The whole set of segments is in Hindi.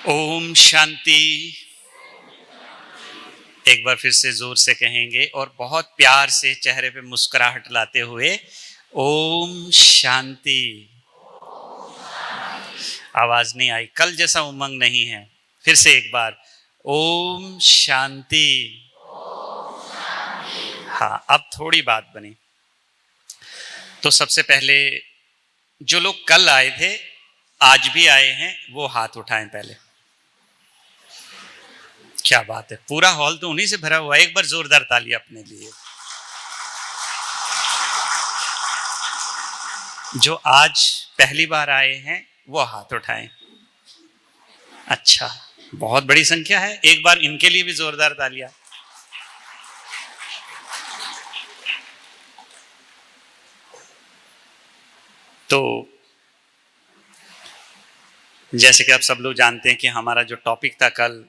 ओम शांति। एक बार फिर से जोर से कहेंगे और बहुत प्यार से चेहरे पे मुस्कुराहट लाते हुए ओम शांति। आवाज नहीं आई, कल जैसा उमंग नहीं है। फिर से एक बार ओम शांति। हाँ, अब थोड़ी बात बनी। तो सबसे पहले जो लोग कल आए थे, आज भी आए हैं, वो हाथ उठाएं पहले। क्या बात है, पूरा हॉल तो उन्हीं से भरा हुआ है। एक बार जोरदार ताली अपने लिए। जो आज पहली बार आए हैं वो हाथ उठाएं। अच्छा, बहुत बड़ी संख्या है। एक बार इनके लिए भी जोरदार तालियां। तो जैसे कि आप सब लोग जानते हैं कि हमारा जो टॉपिक था कल,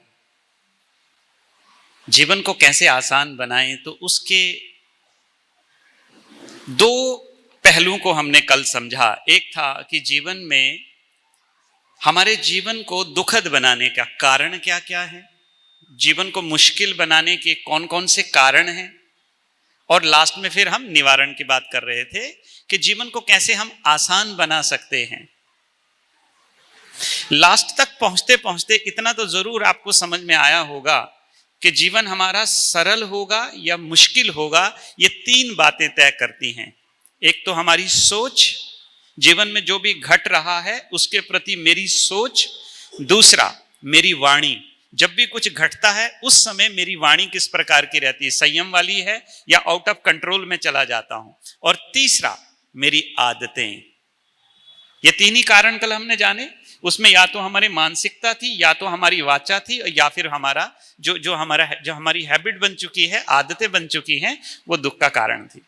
जीवन को कैसे आसान बनाएं, तो उसके दो पहलुओं को हमने कल समझा। एक था कि जीवन में हमारे जीवन को दुखद बनाने का कारण क्या क्या है, जीवन को मुश्किल बनाने के कौन कौन से कारण हैं, और लास्ट में फिर हम निवारण की बात कर रहे थे कि जीवन को कैसे हम आसान बना सकते हैं। लास्ट तक पहुंचते पहुंचते इतना तो जरूर आपको समझ में आया होगा कि जीवन हमारा सरल होगा या मुश्किल होगा, ये तीन बातें तय करती हैं। एक तो हमारी सोच, जीवन में जो भी घट रहा है उसके प्रति मेरी सोच। दूसरा मेरी वाणी, जब भी कुछ घटता है उस समय मेरी वाणी किस प्रकार की रहती है, संयम वाली है या आउट ऑफ कंट्रोल में चला जाता हूं। और तीसरा मेरी आदतें। ये तीन ही कारण कल हमने जाने। उसमें या तो हमारी मानसिकता थी, या तो हमारी वाचा थी, या फिर हमारा जो हमारी हैबिट बन चुकी है, आदतें बन चुकी हैं, वो दुख का कारण थी।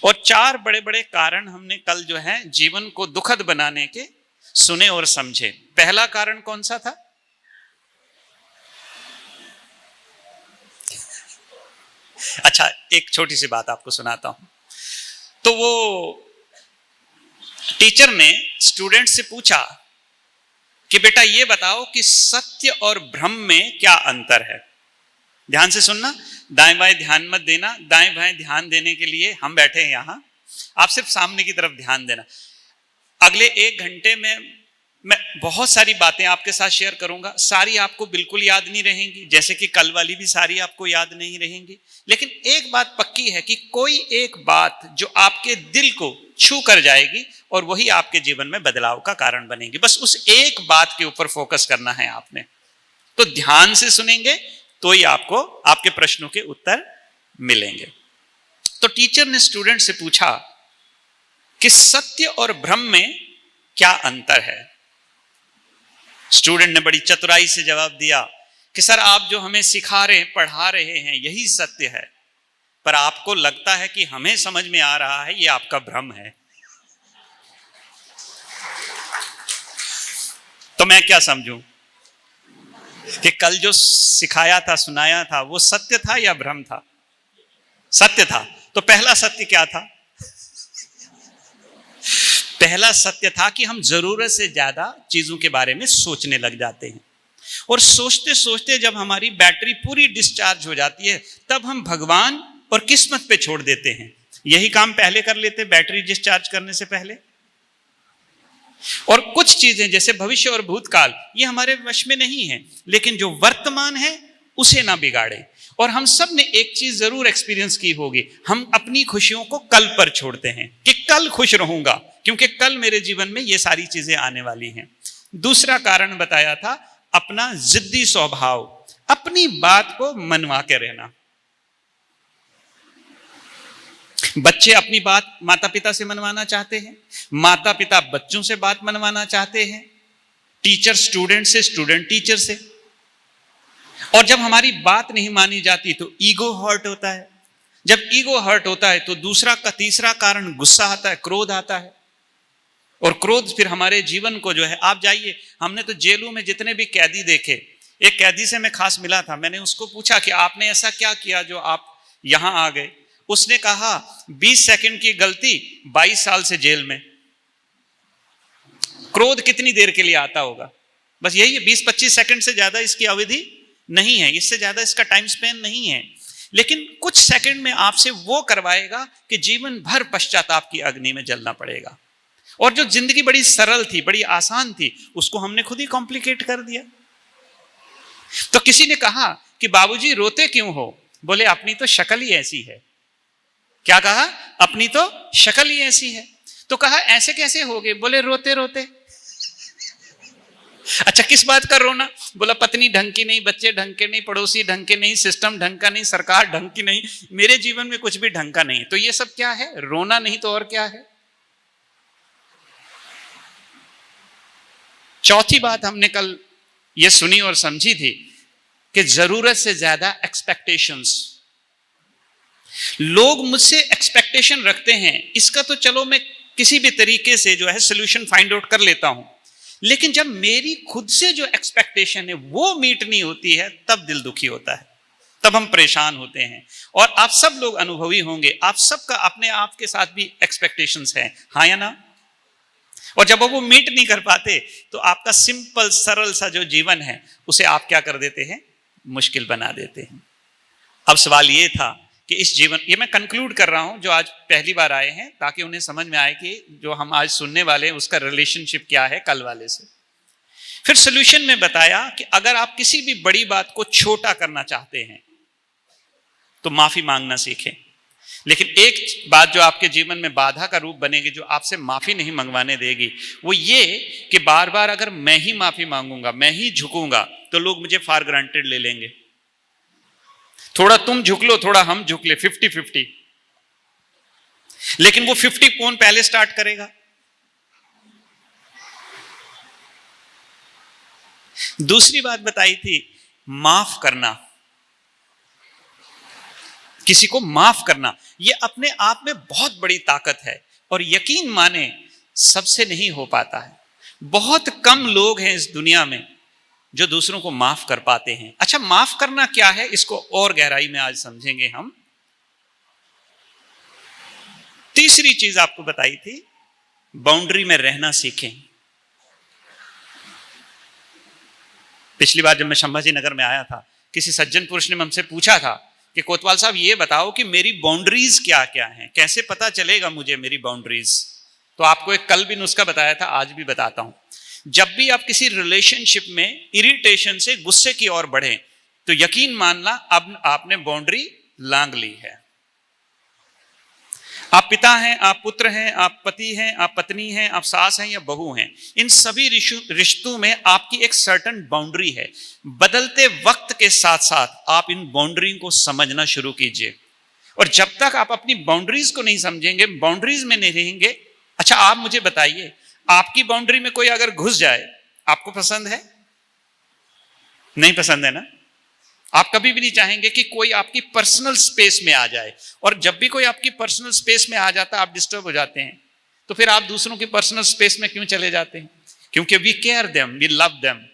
और चार बड़े बड़े कारण हमने कल जो है जीवन को दुखद बनाने के सुने और समझे। पहला कारण कौन सा था? अच्छा, एक छोटी सी बात आपको सुनाता हूं। तो वो टीचर ने स्टूडेंट से पूछा कि बेटा ये बताओ कि सत्य और भ्रम में क्या अंतर है। ध्यान से सुनना, दाएं बाएं ध्यान मत देना। दाएं बाएं ध्यान देने के लिए हम बैठे हैं यहां, आप सिर्फ सामने की तरफ ध्यान देना। अगले 1 घंटे में मैं बहुत सारी बातें आपके साथ शेयर करूंगा। सारी आपको बिल्कुल याद नहीं रहेंगी, जैसे कि कल वाली भी सारी आपको याद नहीं रहेंगी। लेकिन एक बात पक्की है कि कोई एक बात जो आपके दिल को छू कर जाएगी और वही आपके जीवन में बदलाव का कारण बनेगी। बस उस एक बात के ऊपर फोकस करना है आपने। तो ध्यान से सुनेंगे तो ही आपको आपके प्रश्नों के उत्तर मिलेंगे। तो टीचर ने स्टूडेंट से पूछा कि सत्य और भ्रम में क्या अंतर है। स्टूडेंट ने बड़ी चतुराई से जवाब दिया कि सर, आप जो हमें सिखा रहे हैं, पढ़ा रहे हैं, यही सत्य है, पर आपको लगता है कि हमें समझ में आ रहा है, ये आपका भ्रम है। तो मैं क्या समझूं कि कल जो सिखाया था, सुनाया था, वो सत्य था या भ्रम था? सत्य था। तो पहला सत्य क्या था? पहला सत्य था कि हम जरूरत से ज्यादा चीजों के बारे में सोचने लग जाते हैं, और सोचते सोचते जब हमारी बैटरी पूरी डिस्चार्ज हो जाती है, तब हम भगवान और किस्मत पे छोड़ देते हैं। यही काम पहले कर लेते बैटरी डिस्चार्ज करने से पहले। और कुछ चीजें जैसे भविष्य और भूतकाल, ये हमारे वश में नहीं है, लेकिन जो वर्तमान है उसे ना बिगाड़े। और हम सब ने एक चीज जरूर एक्सपीरियंस की होगी, हम अपनी खुशियों को कल पर छोड़ते हैं कि कल खुश रहूंगा, क्योंकि कल मेरे जीवन में ये सारी चीजें आने वाली हैं। दूसरा कारण बताया था अपना जिद्दी स्वभाव, अपनी बात को मनवा के रहना। बच्चे अपनी बात माता पिता से मनवाना चाहते हैं, माता पिता बच्चों से बात मनवाना चाहते हैं, टीचर स्टूडेंट से, स्टूडेंट टीचर से। और जब हमारी बात नहीं मानी जाती तो ईगो हर्ट होता है। जब ईगो हर्ट होता है तो तीसरा कारण गुस्सा आता है, क्रोध आता है। और क्रोध फिर हमारे जीवन को जो है, आप जाइए, हमने तो जेलों में जितने भी कैदी देखे, एक कैदी से मैं खास मिला था, मैंने उसको पूछा कि आपने ऐसा क्या किया जो आप यहां आ गए। उसने कहा 20 सेकंड की गलती 22 साल से जेल में। क्रोध कितनी देर के लिए आता होगा? बस यही है, 20-25 सेकंड से ज्यादा इसकी अवधि नहीं है, इससे ज्यादा इसका टाइम स्पेन नहीं है। लेकिन कुछ सेकंड में आपसे वो करवाएगा कि जीवन भर पश्चाताप की अग्नि में जलना पड़ेगा। और जो जिंदगी बड़ी सरल थी, बड़ी आसान थी, उसको हमने खुद ही कॉम्प्लिकेट कर दिया। तो किसी ने कहा कि बाबूजी रोते क्यों हो? बोले अपनी तो शक्ल ही ऐसी है। क्या कहा? अपनी तो शक्ल ही ऐसी है। तो कहा ऐसे कैसे हो गए? बोले रोते रोते। अच्छा किस बात का रोना? बोला पत्नी ढंग की नहीं, बच्चे ढंग के नहीं, पड़ोसी ढंग के नहीं, सिस्टम ढंग का नहीं, सरकार ढंग की नहीं, मेरे जीवन में कुछ भी ढंग का नहीं। तो ये सब क्या है? रोना नहीं तो और क्या है? चौथी बात हमने कल ये सुनी और समझी थी कि जरूरत से ज्यादा एक्सपेक्टेशंस। लोग मुझसे एक्सपेक्टेशन रखते हैं, इसका तो चलो मैं किसी भी तरीके से जो है सोल्यूशन फाइंड आउट कर लेता हूं, लेकिन जब मेरी खुद से जो एक्सपेक्टेशन है वो मीट नहीं होती है, तब दिल दुखी होता है, तब हम परेशान होते हैं। और आप सब लोग अनुभवी होंगे, आप सबका अपने आप के साथ भी एक्सपेक्टेशंस हैं, हाँ या ना? और जब वो मीट नहीं कर पाते तो आपका सिंपल सरल सा जो जीवन है उसे आप क्या कर देते हैं? मुश्किल बना देते हैं। अब सवाल ये था कि इस जीवन, ये मैं कंक्लूड कर रहा हूं जो आज पहली बार आए हैं, ताकि उन्हें समझ में आए कि जो हम आज सुनने वाले हैं उसका रिलेशनशिप क्या है कल वाले से। फिर सोल्यूशन में बताया कि अगर आप किसी भी बड़ी बात को छोटा करना चाहते हैं तो माफी मांगना सीखें। लेकिन एक बात जो आपके जीवन में बाधा का रूप बनेगी, जो आपसे माफी नहीं मंगवाने देगी, वो ये कि बार बार अगर मैं ही माफी मांगूंगा, मैं ही झुकूंगा, तो लोग मुझे फॉर ग्रांटेड ले लेंगे। थोड़ा तुम झुक लो, थोड़ा हम झुक ले, 50-50। लेकिन वो 50 कौन पहले स्टार्ट करेगा? दूसरी बात बताई थी माफ करना, किसी को माफ करना, ये अपने आप में बहुत बड़ी ताकत है और यकीन माने सबसे नहीं हो पाता है। बहुत कम लोग हैं इस दुनिया में जो दूसरों को माफ कर पाते हैं। अच्छा माफ करना क्या है, इसको और गहराई में आज समझेंगे हम। तीसरी चीज आपको बताई थी, बाउंड्री में रहना सीखें। पिछली बार जब मैं संभाजी नगर में आया था, किसी सज्जन पुरुष ने हमसे पूछा था कि कोतवाल साहब ये बताओ कि मेरी बाउंड्रीज क्या क्या हैं, कैसे पता चलेगा मुझे मेरी बाउंड्रीज? तो आपको एक कल भी नुस्खा बताया था, आज भी बताता हूं। जब भी आप किसी रिलेशनशिप में इरिटेशन से गुस्से की ओर बढ़े तो यकीन मानना अब आपने बाउंड्री लांघ ली है। आप पिता हैं, आप पुत्र हैं, आप पति हैं, आप पत्नी हैं, आप सास हैं या बहू हैं, इन सभी रिश्तों में आपकी एक सर्टेन बाउंड्री है। बदलते वक्त के साथ साथ आप इन बाउंड्री को समझना शुरू कीजिए। और जब तक आप अपनी बाउंड्रीज को नहीं समझेंगे, बाउंड्रीज में नहीं रहेंगे। अच्छा आप मुझे बताइए, आपकी बाउंड्री में कोई अगर घुस जाए, आपको पसंद है? नहीं पसंद है ना? आप कभी भी नहीं चाहेंगे कि कोई आपकी पर्सनल स्पेस में आ जाए। और जब भी कोई आपकी पर्सनल स्पेस में आ जाता है, आप डिस्टर्ब हो जाते हैं। तो फिर आप दूसरों की पर्सनल स्पेस में क्यों चले जाते हैं? क्योंकि we care them, we love them,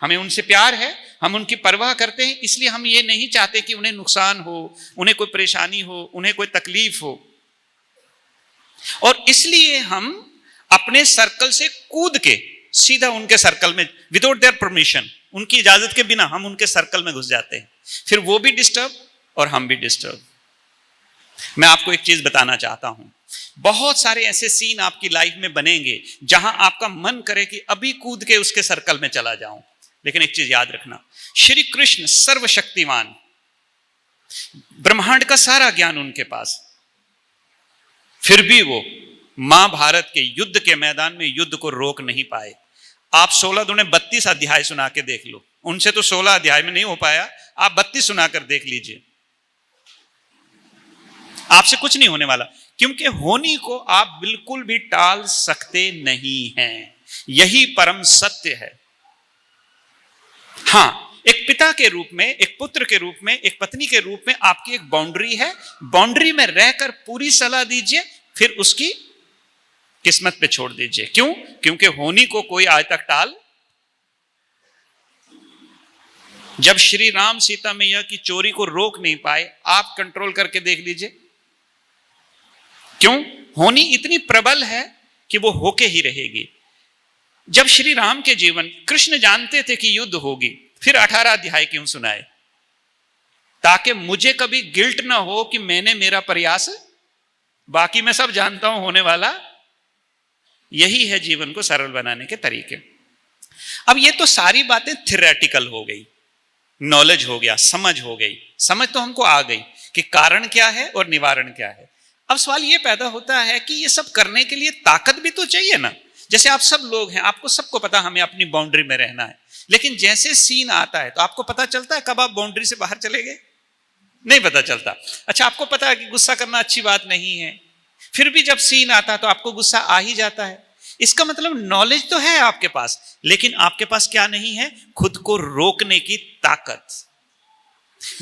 हमें उनसे प्यार है, हम उनकी परवाह करते हैं। इसलिए हम ये नहीं चाहते कि उन्हें नुकसान हो, उन्हें कोई परेशानी हो, उन्हें कोई तकलीफ हो। और इसलिए हम अपने सर्कल से कूद के सीधा उनके सर्कल में, विदाउट देयर परमिशन, उनकी इजाजत के बिना हम उनके सर्कल में घुस जाते हैं। फिर वो भी डिस्टर्ब और हम भी डिस्टर्ब। मैं आपको एक चीज बताना चाहता हूं, बहुत सारे ऐसे सीन आपकी लाइफ में बनेंगे जहां आपका मन करे कि अभी कूद के उसके सर्कल में चला जाऊं। लेकिन एक चीज याद रखना, श्री कृष्ण सर्वशक्तिमान, ब्रह्मांड का सारा ज्ञान उनके पास, फिर भी वो महाभारत के युद्ध के मैदान में युद्ध को रोक नहीं पाए। आप 16 दूने 32 अध्याय सुना के देख लो, उनसे तो 16 अध्याय में नहीं हो पाया, आप 32 सुनाकर देख लीजिए, आपसे कुछ नहीं होने वाला। क्योंकि होनी को आप बिल्कुल भी टाल सकते नहीं हैं, यही परम सत्य है। हां, एक पिता के रूप में, एक पुत्र के रूप में, एक पत्नी के रूप में आपकी एक बाउंड्री है। बाउंड्री में रहकर पूरी सलाह दीजिए, फिर उसकी किस्मत पे छोड़ दीजिए। क्यों? क्योंकि होनी को कोई आज तक टाल। जब श्री राम सीता मैया की चोरी को रोक नहीं पाए, आप कंट्रोल करके देख लीजिए। क्यों? होनी इतनी प्रबल है कि वो होके ही रहेगी। जब श्री राम के जीवन, कृष्ण जानते थे कि युद्ध होगी, फिर 18 अध्याय क्यों सुनाए? ताकि मुझे कभी गिल्ट ना हो कि मैंने मेरा प्रयास, बाकी मैं सब जानता हूं होने वाला। यही है जीवन को सरल बनाने के तरीके। अब ये तो सारी बातें थियोरेटिकल हो गई, नॉलेज हो गया, समझ हो गई। समझ तो हमको आ गई कि कारण क्या है और निवारण क्या है। अब सवाल ये पैदा होता है कि ये सब करने के लिए ताकत भी तो चाहिए ना। जैसे आप सब लोग हैं, आपको सबको पता हमें अपनी बाउंड्री में रहना है, लेकिन जैसे सीन आता है तो आपको पता चलता है कब आप बाउंड्री से बाहर चले गए? नहीं पता चलता। अच्छा, आपको पता है कि गुस्सा करना अच्छी बात नहीं है, फिर भी जब सीन आता है तो आपको गुस्सा आ ही जाता है। इसका मतलब नॉलेज तो है आपके पास, लेकिन आपके पास क्या नहीं है? खुद को रोकने की ताकत।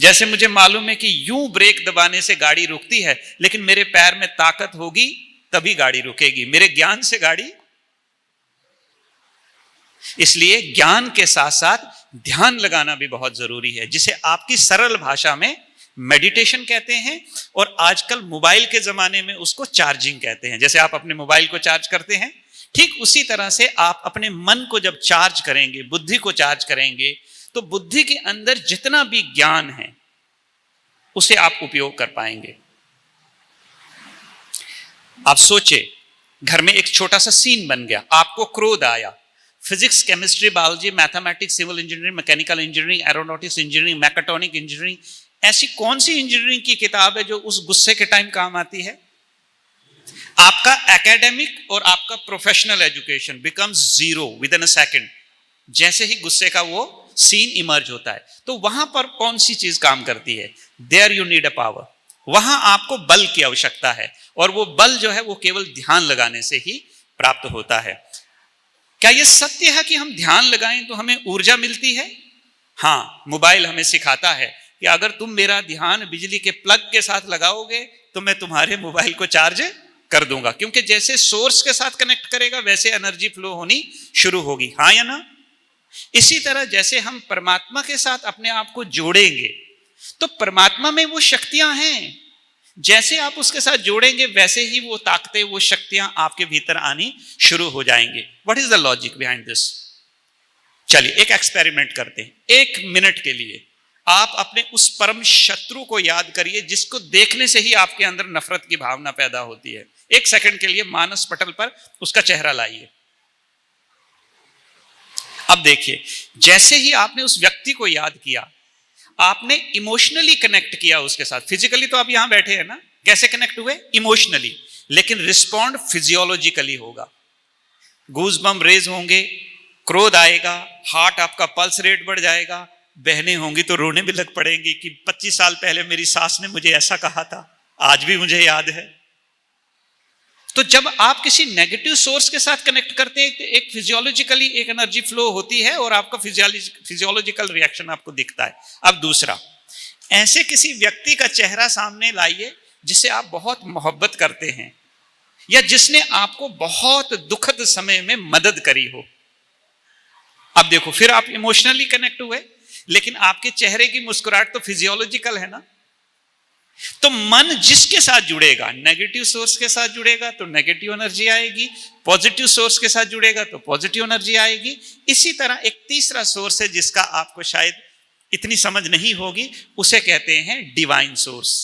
जैसे मुझे मालूम है कि यूं ब्रेक दबाने से गाड़ी रुकती है, लेकिन मेरे पैर में ताकत होगी तभी गाड़ी रुकेगी, मेरे ज्ञान से गाड़ी। इसलिए ज्ञान के साथ साथ ध्यान लगाना भी बहुत जरूरी है, जिसे आपकी सरल भाषा में मेडिटेशन कहते हैं, और आजकल मोबाइल के जमाने में उसको चार्जिंग कहते हैं। जैसे आप अपने मोबाइल को चार्ज करते हैं, ठीक उसी तरह से आप अपने मन को जब चार्ज करेंगे, बुद्धि को चार्ज करेंगे, तो बुद्धि के अंदर जितना भी ज्ञान है उसे आप उपयोग कर पाएंगे। आप सोचे, घर में एक छोटा सा सीन बन गया, आपको क्रोध आया। Physics, chemistry, biology, mathematics, civil engineering, mechanical engineering, aeronautics engineering, mechatronic engineering, ऐसी कौन सी इंजीनियरिंग की किताब है जो उस गुस्से के टाइम काम आती है? आपका एकेडमिक और आपका professional education becomes zero with in a second, जैसे ही गुस्से का वो सीन इमर्ज होता है। तो वहां पर कौन सी चीज काम करती है? There you need a power. वहां आपको बल की आवश्यकता है, और वो बल जो है वो केवल ध्यान लगाने से ही प्राप्त होता है। क्या यह सत्य है कि हम ध्यान लगाएं तो हमें ऊर्जा मिलती है? हाँ, मोबाइल हमें सिखाता है कि अगर तुम मेरा ध्यान बिजली के प्लग के साथ लगाओगे तो मैं तुम्हारे मोबाइल को चार्ज कर दूंगा, क्योंकि जैसे सोर्स के साथ कनेक्ट करेगा वैसे एनर्जी फ्लो होनी शुरू होगी। हाँ या ना? इसी तरह जैसे हम परमात्मा के साथ अपने आप को जोड़ेंगे तो परमात्मा में वो शक्तियां हैं, जैसे आप उसके साथ जोड़ेंगे वैसे ही वो ताकतें, वो शक्तियां आपके भीतर आनी शुरू हो जाएंगे। What is the logic behind this? चलिए एक एक्सपेरिमेंट करते हैं। 1 मिनट के लिए आप अपने उस परम शत्रु को याद करिए जिसको देखने से ही आपके अंदर नफरत की भावना पैदा होती है। 1 सेकंड के लिए मानस पटल पर उसका चेहरा लाइए। अब देखिए, जैसे ही आपने उस व्यक्ति को याद किया, आपने इमोशनली कनेक्ट किया उसके साथ। फिजिकली तो आप यहां बैठे हैं ना, कैसे कनेक्ट हुए? इमोशनली। लेकिन रिस्पॉन्ड फिजियोलॉजिकली होगा। गूज़बम्प रेज होंगे, क्रोध आएगा, हार्ट आपका पल्स रेट बढ़ जाएगा, बहनें होंगी तो रोने भी लग पड़ेंगी कि 25 साल पहले मेरी सास ने मुझे ऐसा कहा था, आज भी मुझे याद है। तो जब आप किसी नेगेटिव सोर्स के साथ कनेक्ट करते हैं तो एक फिजियोलॉजिकली एक एनर्जी फ्लो होती है और आपका फिजियोलॉजिकल रिएक्शन आपको दिखता है। अब दूसरा, ऐसे किसी व्यक्ति का चेहरा सामने लाइए जिसे आप बहुत मोहब्बत करते हैं या जिसने आपको बहुत दुखद समय में मदद करी हो। अब देखो, फिर आप इमोशनली कनेक्ट हुए, लेकिन आपके चेहरे की मुस्कुराहट तो फिजियोलॉजिकल है ना। तो मन जिसके साथ जुड़ेगा, नेगेटिव सोर्स के साथ जुड़ेगा तो नेगेटिव एनर्जी आएगी, पॉजिटिव सोर्स के साथ जुड़ेगा तो पॉजिटिव एनर्जी आएगी। इसी तरह एक तीसरा सोर्स है जिसका आपको शायद इतनी समझ नहीं होगी, उसे कहते हैं डिवाइन सोर्स।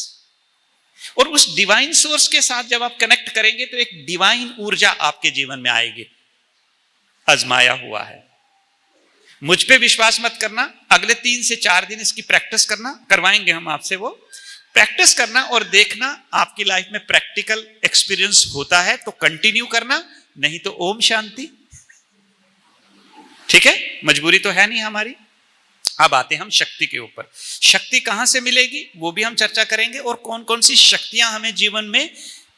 और उस डिवाइन सोर्स के साथ जब आप कनेक्ट करेंगे तो एक डिवाइन ऊर्जा आपके जीवन में आएगी। आजमाया हुआ है, मुझ पे विश्वास मत करना, अगले 3 से 4 दिन इसकी प्रैक्टिस करना, करवाएंगे हम आपसे। वो प्रैक्टिस करना और देखना आपकी लाइफ में प्रैक्टिकल एक्सपीरियंस होता है तो कंटिन्यू करना, नहीं तो ओम शांति। ठीक है, मजबूरी तो है नहीं हमारी। अब आते हम शक्ति के ऊपर। शक्ति कहां से मिलेगी वो भी हम चर्चा करेंगे, और कौन कौन सी शक्तियां हमें जीवन में,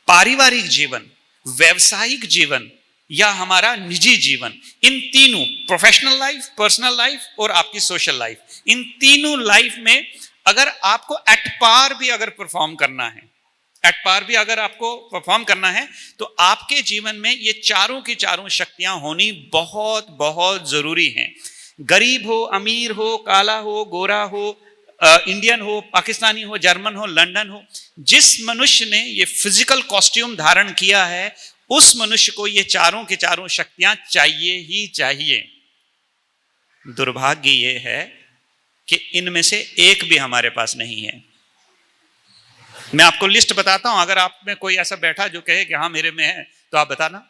पारिवारिक जीवन, व्यावसायिक जीवन या हमारा निजी जीवन, इन तीनों, प्रोफेशनल लाइफ, पर्सनल लाइफ और आपकी सोशल लाइफ, इन तीनों लाइफ में अगर आपको एट पार भी अगर परफॉर्म करना है, एट पार भी अगर आपको परफॉर्म करना है तो आपके जीवन में ये चारों की चारों शक्तियां होनी बहुत बहुत जरूरी हैं। गरीब हो, अमीर हो, काला हो, गोरा हो, इंडियन हो, पाकिस्तानी हो, जर्मन हो, लंदन हो, जिस मनुष्य ने ये फिजिकल कॉस्ट्यूम धारण किया है उस मनुष्य को ये चारों के चारों शक्तियां चाहिए ही चाहिए। दुर्भाग्य ये है कि इनमें से एक भी हमारे पास नहीं है। मैं आपको लिस्ट बताता हूं, अगर आप में कोई ऐसा बैठा जो कहे कि हाँ मेरे में है, तो आप बताना।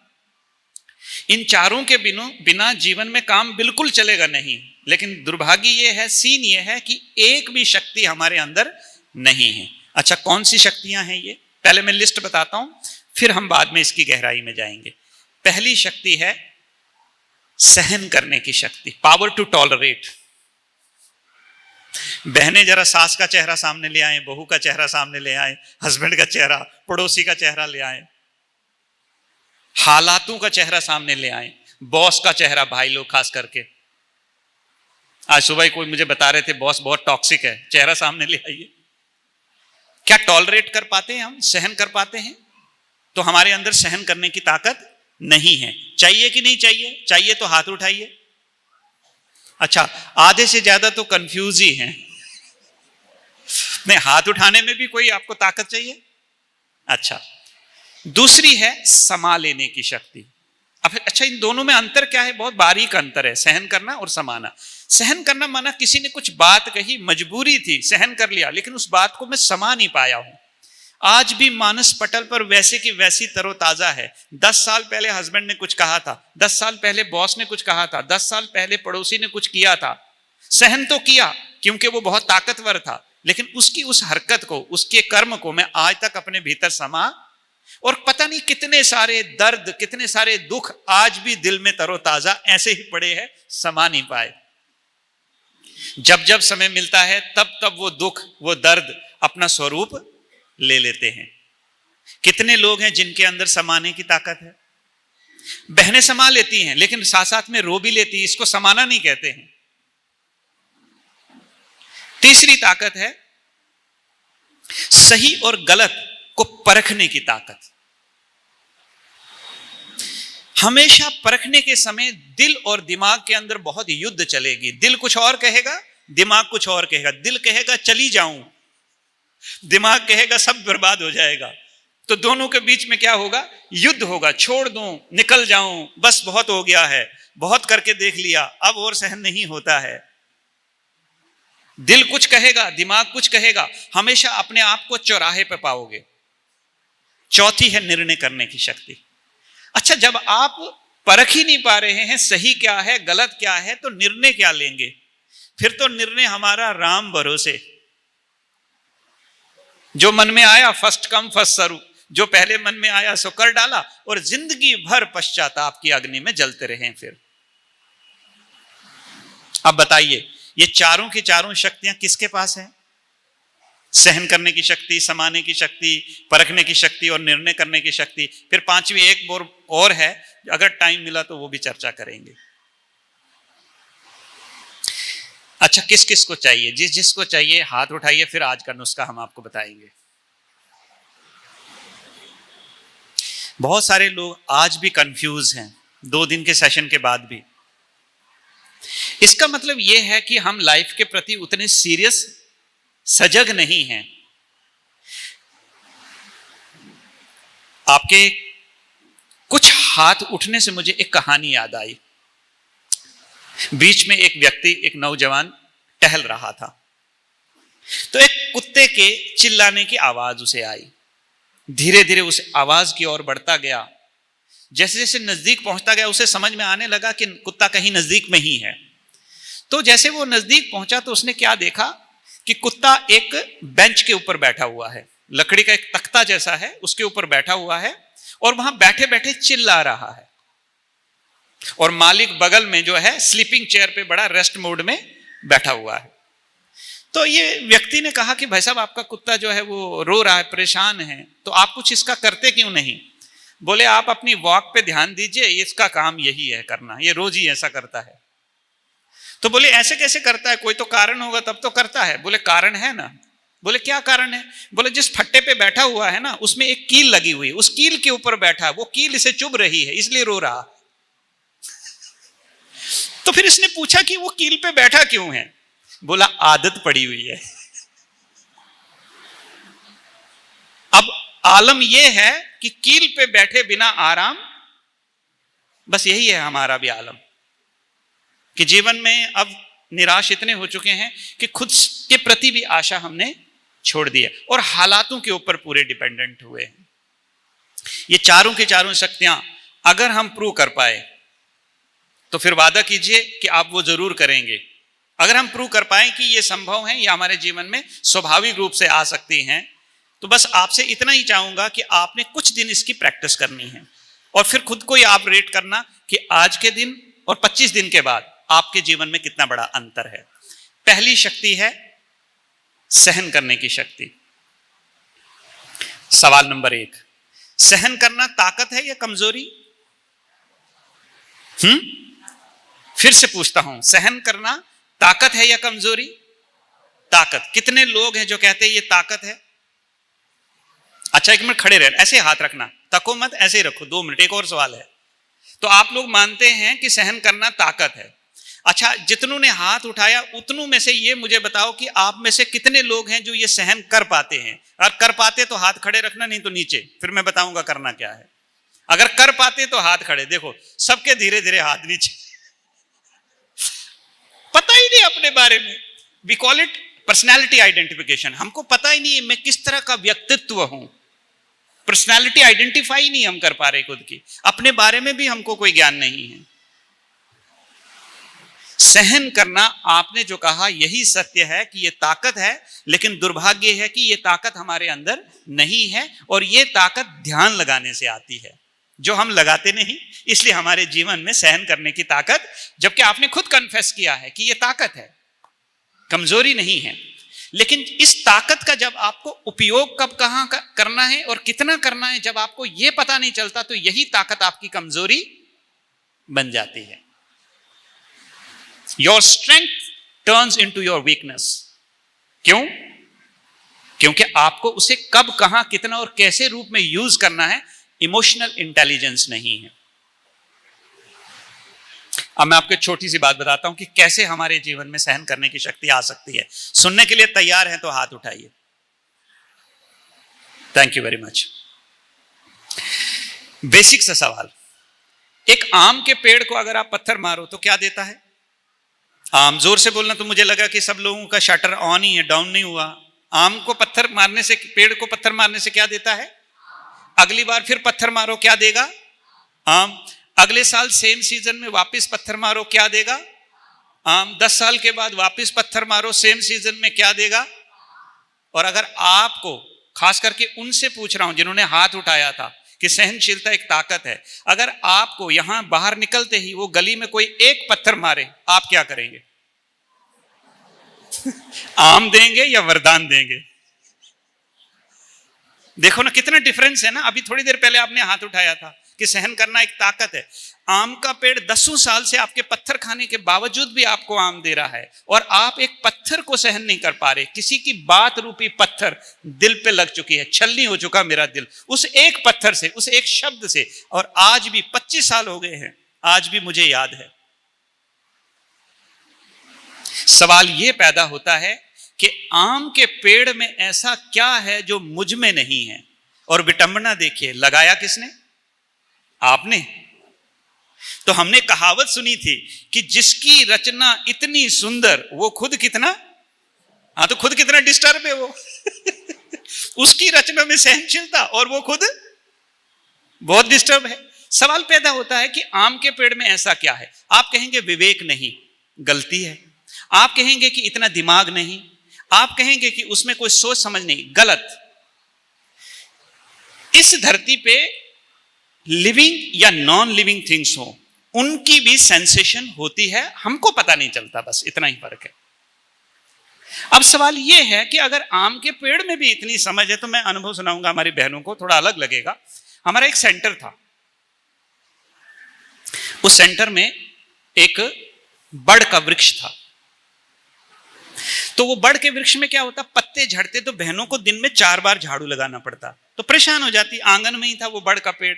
इन चारों के बिना जीवन में काम बिल्कुल चलेगा नहीं। लेकिन दुर्भाग्य ये है, सीन ये है कि एक भी शक्ति हमारे अंदर नहीं है। अच्छा, कौन सी शक्तियां हैं ये? पहले मैं लिस्ट बताता हूं, फिर हम बाद में इसकी गहराई में जाएंगे। पहली शक्ति है सहन करने की शक्ति, पावर टू टॉलरेट। बहनें जरा सास का चेहरा सामने ले आए, बहू का चेहरा सामने ले आए, हस्बैंड का चेहरा, पड़ोसी का चेहरा ले आए, हालातों का चेहरा सामने ले आए, बॉस का चेहरा, भाई लोग खास करके। आज सुबह कोई मुझे बता रहे थे बॉस बहुत टॉक्सिक है, चेहरा सामने ले आइए। क्या टॉलरेट कर पाते हैं हम, सहन कर पाते हैं? तो हमारे अंदर सहन करने की ताकत नहीं है। चाहिए कि नहीं चाहिए? चाहिए तो हाथ उठाइए। अच्छा, आधे से ज्यादा तो कंफ्यूज ही हैं। नहीं, हाथ उठाने में भी कोई आपको ताकत चाहिए? अच्छा, दूसरी है समा लेने की शक्ति। अब अच्छा, इन दोनों में अंतर क्या है? बहुत बारीक अंतर है, सहन करना और समाना। सहन करना माना किसी ने कुछ बात कही, मजबूरी थी, सहन कर लिया, लेकिन उस बात को मैं समा नहीं पाया हूं। आज भी मानस पटल पर वैसे की वैसी तरोताजा है। 10 साल पहले हस्बैंड ने कुछ कहा था, 10 साल पहले बॉस ने कुछ कहा था, 10 साल पहले पड़ोसी ने कुछ किया था। सहन तो किया क्योंकि वो बहुत ताकतवर था, लेकिन उसकी उस हरकत को, उसके कर्म को मैं आज तक अपने भीतर समा, और पता नहीं कितने सारे दर्द, कितने सारे दुख आज भी दिल में तरोताजा ऐसे ही पड़े हैं, समा नहीं पाए। जब जब समय मिलता है तब तब वो दुख, वो दर्द अपना स्वरूप ले लेते हैं। कितने लोग हैं जिनके अंदर समाने की ताकत है? बहनें समा लेती हैं, लेकिन साथ साथ में रो भी लेती है, इसको समाना नहीं कहते हैं। तीसरी ताकत है सही और गलत को परखने की ताकत। हमेशा परखने के समय दिल और दिमाग के अंदर बहुत युद्ध चलेगी। दिल कुछ और कहेगा, दिमाग कुछ और कहेगा। दिल कहेगा चली जाऊं, दिमाग कहेगा सब बर्बाद हो जाएगा। तो दोनों के बीच में क्या होगा? युद्ध होगा। छोड़ दूं, निकल जाऊं, बस बहुत हो गया है, बहुत करके देख लिया, अब और सहन नहीं होता है। दिल कुछ कहेगा, दिमाग कुछ कहेगा। हमेशा अपने आप को चौराहे पे पाओगे। चौथी है निर्णय करने की शक्ति। अच्छा, जब आप परख ही नहीं पा रहे हैं सही क्या है, गलत क्या है, तो निर्णय क्या लेंगे? फिर तो निर्णय हमारा राम भरोसे। जो मन में आया फर्स्ट कम फर्स्ट सर्व, जो पहले मन में आया सो कर डाला, और जिंदगी भर पश्चाताप की अग्नि में जलते रहे। फिर अब बताइए, ये चारों की चारों शक्तियां किसके पास हैं? सहन करने की शक्ति, समाने की शक्ति, परखने की शक्ति और निर्णय करने की शक्ति। फिर पांचवी एक और है, अगर टाइम मिला तो वो भी चर्चा करेंगे। अच्छा, किस किस को चाहिए? जिस जिसको चाहिए हाथ उठाइए, फिर आज का नुस्खा हम आपको बताएंगे। बहुत सारे लोग आज भी कंफ्यूज हैं, 2 दिन के सेशन के बाद भी। इसका मतलब यह है कि हम लाइफ के प्रति उतने सीरियस, सजग नहीं हैं। आपके कुछ हाथ उठने से मुझे एक कहानी याद आई। बीच में एक व्यक्ति, एक नौजवान टहल रहा था, तो एक कुत्ते के चिल्लाने की आवाज उसे आई। धीरे धीरे उस आवाज की ओर बढ़ता गया। जैसे जैसे नजदीक पहुंचता गया, उसे समझ में आने लगा कि कुत्ता कहीं नजदीक में ही है। तो जैसे वो नजदीक पहुंचा तो उसने क्या देखा कि कुत्ता एक बेंच के ऊपर बैठा हुआ है, लकड़ी का एक तख्ता जैसा है, उसके ऊपर बैठा हुआ है, और वहां बैठे बैठे चिल्ला रहा है। और मालिक बगल में जो है स्लीपिंग चेयर पे बड़ा रेस्ट मोड में बैठा हुआ है। तो ये व्यक्ति ने कहा कि भाई साहब, आपका कुत्ता जो है वो रो रहा है, परेशान है, तो आप कुछ इसका करते क्यों नहीं? बोले, आप अपनी वॉक पे ध्यान दीजिए, इसका काम यही है करना, ये रोज ही ऐसा करता है। तो बोले, ऐसे कैसे करता है? कोई तो कारण होगा तब तो करता है। बोले, कारण है ना। बोले, क्या कारण है? बोले, जिस फट्टे पे बैठा हुआ है ना, उसमें एक कील लगी हुई है, उस कील के ऊपर बैठा है, वो कील इसे चुभ रही है, इसलिए रो रहा। तो फिर इसने पूछा कि वो कील पे बैठा क्यों है? बोला, आदत पड़ी हुई है। अब आलम यह है कि कील पे बैठे बिना आराम। बस यही है हमारा भी आलम कि जीवन में अब निराश इतने हो चुके हैं कि खुद के प्रति भी आशा हमने छोड़ दी है और हालातों के ऊपर पूरे डिपेंडेंट हुए हैं। ये चारों की चारों शक्तियां अगर हम प्रूव कर पाए तो फिर वादा कीजिए कि आप वो जरूर करेंगे। अगर हम प्रूव कर पाए कि ये संभव है, ये हमारे जीवन में स्वाभाविक रूप से आ सकती हैं, तो बस आपसे इतना ही चाहूंगा कि आपने कुछ दिन इसकी प्रैक्टिस करनी है और फिर खुद को ही आप रेट करना कि आज के दिन और 25 दिन के बाद आपके जीवन में कितना बड़ा अंतर है। पहली शक्ति है सहन करने की शक्ति। सवाल नंबर 1, सहन करना ताकत है या कमजोरी? फिर से पूछता हूं, सहन करना ताकत है या कमजोरी? ताकत। कितने लोग हैं जो कहते हैं ये ताकत है? अच्छा, एक मिनट खड़े रहना, ऐसे हाथ रखना, तको मत, ऐसे ही रखो, 2 मिनट। एक और सवाल है, तो आप लोग मानते हैं कि सहन करना ताकत है। अच्छा, जितनों ने हाथ उठाया उतनों में से ये मुझे बताओ कि आप में से कितने लोग हैं जो ये सहन कर पाते हैं? और कर पाते तो हाथ खड़े रखना, नहीं तो नीचे, फिर मैं बताऊंगा करना क्या है। अगर कर पाते तो हाथ खड़े। देखो सबके धीरे धीरे हाथ नीचे। पता ही नहीं अपने बारे में, we call it personality identification. हमको पता ही नहीं मैं किस तरह का व्यक्तित्व हूं। पर्सनैलिटी आइडेंटिफाई नहीं हम कर पा रहे खुद की, अपने बारे में भी हमको कोई ज्ञान नहीं है। सहन करना, आपने जो कहा यही सत्य है कि यह ताकत है, लेकिन दुर्भाग्य है कि यह ताकत हमारे अंदर नहीं है और यह ताकत ध्यान लगाने से आती है, जो हम लगाते नहीं। इसलिए हमारे जीवन में सहन करने की ताकत, जबकि आपने खुद कन्फेस किया है कि यह ताकत है, कमजोरी नहीं है। लेकिन इस ताकत का जब आपको उपयोग कब कहां करना है और कितना करना है, जब आपको यह पता नहीं चलता, तो यही ताकत आपकी कमजोरी बन जाती है। Your strength turns into your weakness. क्यों? क्योंकि आपको उसे कब, कहां, कितना और कैसे रूप में यूज करना है, इमोशनल इंटेलिजेंस नहीं है। अब मैं आपको एक छोटी सी बात बताता हूं कि कैसे हमारे जीवन में सहन करने की शक्ति आ सकती है। सुनने के लिए तैयार हैं तो हाथ उठाइए। Thank you very much. Basic सा सवाल, एक आम के पेड़ को अगर आप पत्थर मारो तो क्या देता है? आम, जोर से बोलना। तो मुझे लगा कि सब लोगों का शटर ऑन ही है, डाउन नहीं हुआ। आम को पत्थर मारने से, पेड़ को पत्थर मारने से क्या देता है? अगली बार फिर पत्थर मारो, क्या देगा? आम। अगले साल सेम सीजन में वापस पत्थर मारो, क्या देगा? आम। 10 साल के बाद वापस पत्थर मारो सेम सीजन में, क्या देगा? और अगर आपको, खास करके उनसे पूछ रहा हूं जिन्होंने हाथ उठाया था कि सहनशीलता एक ताकत है, अगर आपको यहां बाहर निकलते ही वो गली में कोई एक पत्थर मारे, आप क्या करेंगे? आम देंगे या वरदान देंगे? देखो ना कितना डिफरेंस है ना। अभी थोड़ी देर पहले आपने हाथ उठाया था कि सहन करना एक ताकत है। आम का पेड़ 10 साल से आपके पत्थर खाने के बावजूद भी आपको आम दे रहा है और आप एक पत्थर को सहन नहीं कर पा रहे। किसी की बात रूपी पत्थर दिल पे लग चुकी है, छलनी हो चुका मेरा दिल उस एक पत्थर से, उस एक शब्द से, और आज भी 25 साल हो गए हैं, आज भी मुझे याद है। सवाल यह पैदा होता है कि आम के पेड़ में ऐसा क्या है जो मुझ में नहीं है? और विटंबना देखिए, लगाया किसने? आपने। तो हमने कहावत सुनी थी कि जिसकी रचना इतनी सुंदर वो खुद कितना, हाँ, तो खुद कितना डिस्टर्ब है वो। उसकी रचना में सहनशीलता और वो खुद बहुत डिस्टर्ब है। सवाल पैदा होता है कि आम के पेड़ में ऐसा क्या है? आप कहेंगे विवेक नहीं, गलती है। आप कहेंगे कि इतना दिमाग नहीं, आप कहेंगे कि उसमें कोई सोच समझ नहीं, गलत। इस धरती पे लिविंग या नॉन लिविंग थिंग्स हो, उनकी भी सेंसेशन होती है, हमको पता नहीं चलता, बस इतना ही फर्क है। अब सवाल यह है कि अगर आम के पेड़ में भी इतनी समझ है, तो मैं अनुभव सुनाऊंगा हमारी बहनों को, थोड़ा अलग लगेगा। हमारा एक सेंटर था, उस सेंटर में एक बड़ का वृक्ष था। तो वो बड़ के वृक्ष में क्या होता, पत्ते झड़ते तो बहनों को दिन में 4 बार झाड़ू लगाना पड़ता, तो परेशान हो जाती। आंगन में ही था वो बड़ का पेड़।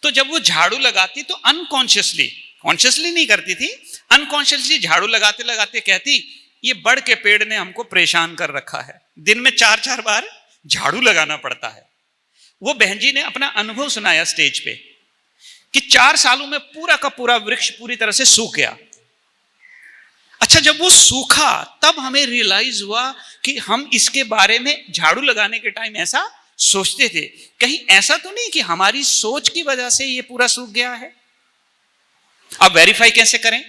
तो जब वो झाड़ू लगाती तो अनकॉन्शियसली, कॉन्शियसली नहीं करती थी, अनकॉन्शियसली झाड़ू लगाते लगाते कहती, ये बड़ के पेड़ ने हमको परेशान कर रखा है, दिन में 4-4 बार झाड़ू लगाना पड़ता है। वो बहन जी ने अपना अनुभव सुनाया स्टेज पे कि 4 सालों में पूरा का पूरा वृक्ष पूरी तरह से सूख गया। अच्छा, जब वो सूखा तब हमें रियलाइज हुआ कि हम इसके बारे में झाड़ू लगाने के टाइम ऐसा सोचते थे, कहीं ऐसा तो नहीं कि हमारी सोच की वजह से ये पूरा सूख गया है। अब वेरीफाई कैसे करें?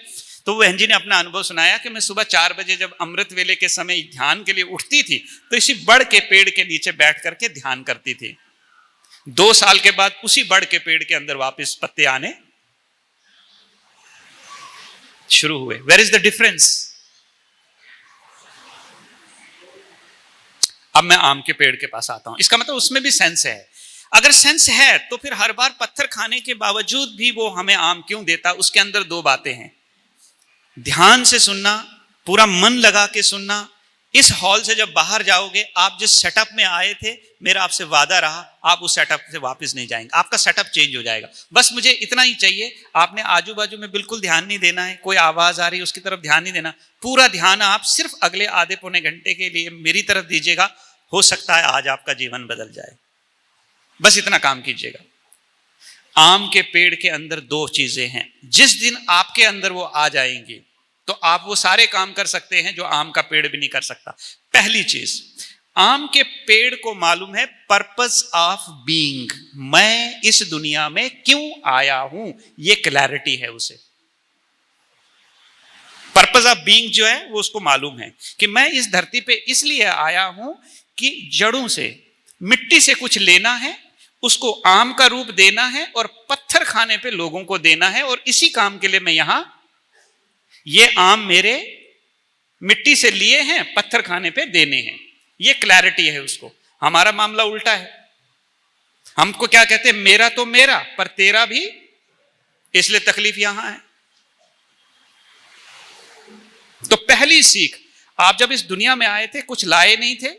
तो बहन जी ने अपना अनुभव सुनाया कि मैं सुबह 4 बजे जब अमृत वेले के समय ध्यान के लिए उठती थी तो इसी बड़ के पेड़ के नीचे बैठ करके ध्यान करती थी। 2 साल के बाद उसी बड़ के पेड़ के अंदर वापस पत्ते आने शुरू हुए। Where is the difference? अब मैं आम के पेड़ के पास आता हूं, इसका मतलब उसमें भी सेंस है। अगर सेंस है तो फिर हर बार पत्थर खाने के बावजूद भी वो हमें आम क्यों देता? उसके अंदर 2 बातें हैं। ध्यान से सुनना, पूरा मन लगा के सुनना। इस हॉल से जब बाहर जाओगे, आप जिस सेटअप में आए थे, मेरा आपसे वादा रहा, आप उस सेटअप से वापस नहीं जाएंगे, आपका सेटअप चेंज हो जाएगा। बस मुझे इतना ही चाहिए, आपने आजू बाजू में बिल्कुल ध्यान नहीं देना है, कोई आवाज आ रही है उसकी तरफ ध्यान नहीं देना, पूरा ध्यान आप सिर्फ अगले आधे पौने घंटे के लिए मेरी तरफ दीजिएगा। हो सकता है आज आपका जीवन बदल जाए। बस इतना काम कीजिएगा। आम के पेड़ के अंदर 2 चीजें हैं, जिस दिन आपके अंदर वो आ जाएंगी तो आप वो सारे काम कर सकते हैं जो आम का पेड़ भी नहीं कर सकता। पहली चीज, आम के पेड़ को मालूम है पर्पस ऑफ बीइंग, मैं इस दुनिया में क्यों आया हूं, ये क्लैरिटी है उसे। पर्पस ऑफ बीइंग जो है वो उसको मालूम है कि मैं इस धरती पे इसलिए आया हूं कि जड़ों से, मिट्टी से कुछ लेना है, उसको आम का रूप देना है और पत्थर खाने पे लोगों को देना है, और इसी काम के लिए मैं यहां, ये आम मेरे मिट्टी से लिए हैं, पत्थर खाने पे देने हैं। ये क्लैरिटी है उसको। हमारा मामला उल्टा है। हमको क्या कहते हैं? मेरा तो मेरा, पर तेरा भी, इसलिए तकलीफ यहां है। तो पहली सीख, आप जब इस दुनिया में आए थे कुछ लाए नहीं थे,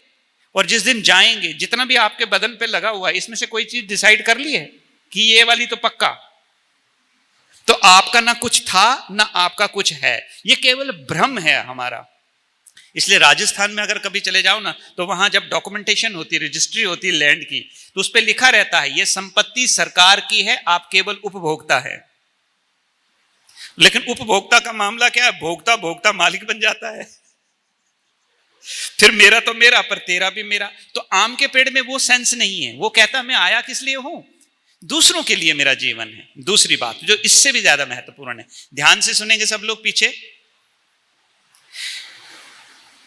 और जिस दिन जाएंगे, जितना भी आपके बदन पे लगा हुआ है, इसमें से कोई चीज डिसाइड कर ली है कि ये वाली तो पक्का, तो आपका ना कुछ था ना आपका कुछ है, ये केवल भ्रम है हमारा। इसलिए राजस्थान में अगर कभी चले जाओ ना, तो वहां जब डॉक्यूमेंटेशन होती है, रजिस्ट्री होती है लैंड की, तो उस पर लिखा रहता है ये संपत्ति सरकार की है, आप केवल उपभोक्ता है। लेकिन उपभोक्ता का मामला क्या है? भोक्ता भोक्ता मालिक बन जाता है। फिर मेरा तो मेरा, पर तेरा भी मेरा। तो आम के पेड़ में वो सेंस नहीं है। वो कहता मैं आया किस लिए हूं? दूसरों के लिए मेरा जीवन है। दूसरी बात जो इससे भी ज्यादा महत्वपूर्ण है, ध्यान से सुनेंगे सब लोग पीछे।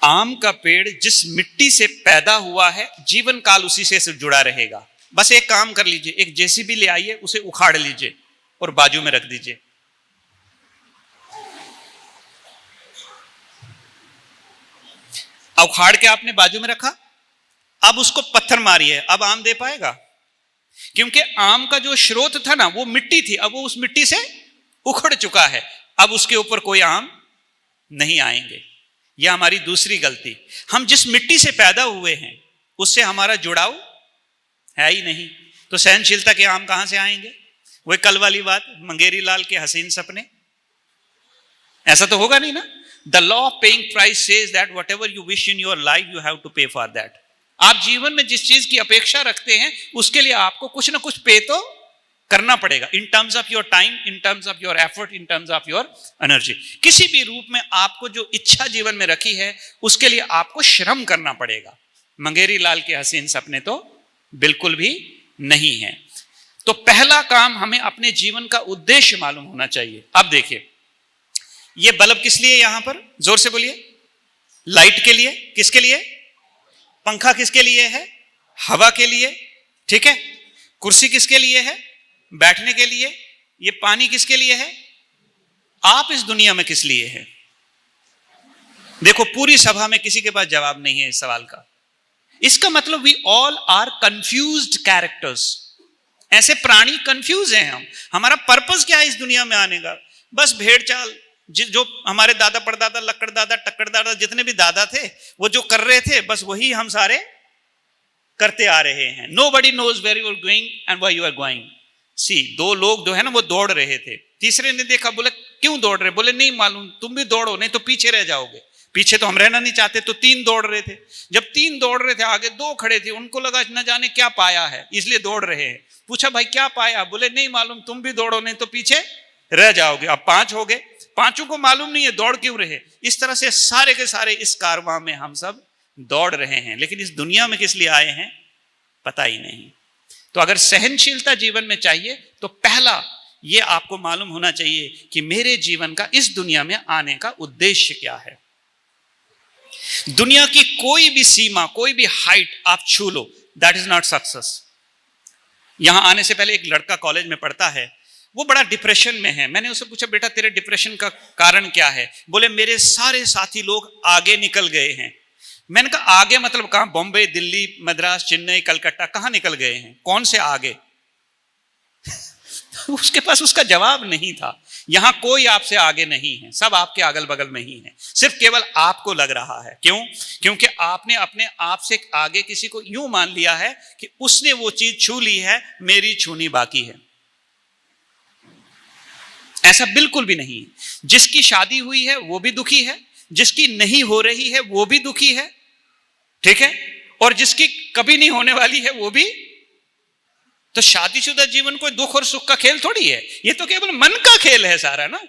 आम का पेड़ जिस मिट्टी से पैदा हुआ है, जीवन काल उसी से जुड़ा रहेगा। बस एक काम कर लीजिए, एक जेसीबी ले आइए, उसे उखाड़ लीजिए और बाजू में रख दीजिए। उखाड़ के आपने बाजू में रखा, अब उसको पत्थर मारिए, अब आम दे पाएगा? क्योंकि आम का जो स्रोत था ना, वो मिट्टी थी, अब वो उस मिट्टी से उखड़ चुका है, अब उसके ऊपर कोई आम नहीं आएंगे। यह हमारी दूसरी गलती। हम जिस मिट्टी से पैदा हुए हैं उससे हमारा जुड़ाव है ही नहीं, तो सहनशीलता के आम कहां से आएंगे? वही कल वाली बात, मंगेरी लाल के हसीन सपने। ऐसा तो होगा नहीं ना। The law of paying price says that whatever you wish in your life, you have to pay for that. आप जीवन में जिस चीज की अपेक्षा रखते हैं उसके लिए आपको कुछ ना कुछ पे तो करना पड़ेगा। In terms of your time, in terms of your effort, in terms of your energy. किसी भी रूप में आपको जो इच्छा जीवन में रखी है उसके लिए आपको श्रम करना पड़ेगा। मंगेरी लाल के हसीन सपने तो बिल्कुल भी नहीं है। तो पहला काम, हमें अपने जीवन का उद्देश्य मालूम होना चाहिए। अब देखिए, ये बल्ब किस लिए? यहां पर जोर से बोलिए। लाइट के लिए। किसके लिए? पंखा किसके लिए है? हवा के लिए। ठीक है। कुर्सी किसके लिए है? बैठने के लिए। ये पानी किसके लिए है? आप इस दुनिया में किस लिए है? देखो, पूरी सभा में किसी के पास जवाब नहीं है इस सवाल का। इसका मतलब we all are confused characters. ऐसे प्राणी कंफ्यूज हैं हम। हमारा पर्पस क्या है इस दुनिया में आने का? बस भेड़ चाल, जो हमारे दादा परदादा, लक्कड़ दादा, टक्कड़ दादा, जितने भी दादा थे वो जो कर रहे थे, बस वही हम सारे करते आ रहे हैं। Nobody knows where you are going and why you are going. See, 2 लोग जो है ना वो दौड़ रहे थे, तीसरे ने देखा, बोले क्यों दौड़ रहे? बोले नहीं मालूम, तुम भी दौड़ो नहीं तो पीछे रह जाओगे। पीछे तो हम रहना नहीं चाहते, तो 3 दौड़ रहे थे। जब 3 दौड़ रहे थे, आगे 2 खड़े थे, उनको लगा न जाने क्या पाया है इसलिए दौड़ रहे हैं। पूछा भाई क्या पाया? बोले नहीं मालूम, तुम भी दौड़ो नहीं तो पीछे रह जाओगे। अब 5 हो गए, 5 को मालूम नहीं है दौड़ क्यों रहे। इस तरह से सारे के सारे इस कारवां में हम सब दौड़ रहे हैं, लेकिन इस दुनिया में किस लिए आए हैं पता ही नहीं। तो अगर सहनशीलता जीवन में चाहिए तो पहला ये आपको मालूम होना चाहिए कि मेरे जीवन का इस दुनिया में आने का उद्देश्य क्या है। दुनिया की कोई भी सीमा, कोई भी हाइट आप छू लो, दैट इज नॉट सक्सेस। यहां आने से पहले एक लड़का कॉलेज में पढ़ता है, वो बड़ा डिप्रेशन में है। मैंने उससे पूछा बेटा तेरे डिप्रेशन का कारण क्या है? बोले मेरे सारे साथी लोग आगे निकल गए हैं। मैंने कहा आगे मतलब कहां? बॉम्बे, दिल्ली, मद्रास, चेन्नई, कलकत्ता, कहां निकल गए हैं? कौन से आगे? उसके पास उसका जवाब नहीं था। यहां कोई आपसे आगे नहीं है, सब आपके अगल बगल में ही है, सिर्फ केवल आपको लग रहा है। क्यों? क्योंकि आपने अपने आप से आगे किसी को यूं मान लिया है कि उसने वो चीज छू ली है, मेरी छूनी बाकी है। ऐसा बिल्कुल भी नहीं है। जिसकी शादी हुई है वो भी दुखी है, जिसकी नहीं हो रही है वो भी दुखी है, ठीक है, और जिसकी कभी नहीं होने वाली है वो भी। तो शादीशुदा जीवन कोई दुख और सुख का खेल थोड़ी है, ये तो केवल मन का खेल है सारा ना।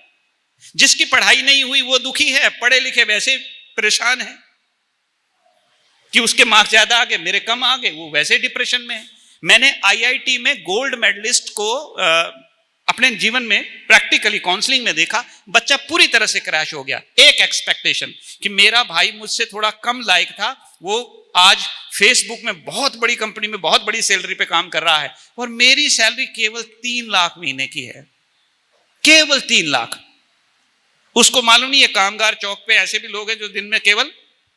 जिसकी पढ़ाई नहीं हुई वो दुखी है, पढ़े लिखे वैसे परेशान है कि उसके मार्क्स ज्यादा आ गए, मेरे कम आ गए, वो वैसे डिप्रेशन में है। मैंने IIT में गोल्ड मेडलिस्ट को अपने जीवन में प्रैक्टिकली काउंसलिंग में देखा, बच्चा पूरी तरह से क्रैश हो गया। एक एक्सपेक्टेशन कि मेरा भाई मुझसे थोड़ा कम लायक था, वो आज फेसबुक में बहुत बड़ी कंपनी में बहुत बड़ी सैलरी पे काम कर रहा है, और मेरी सैलरी केवल 3 लाख महीने की है, केवल 3 लाख। उसको मालूम नहीं है कामगार चौक पे ऐसे भी लोग हैं जो दिन में केवल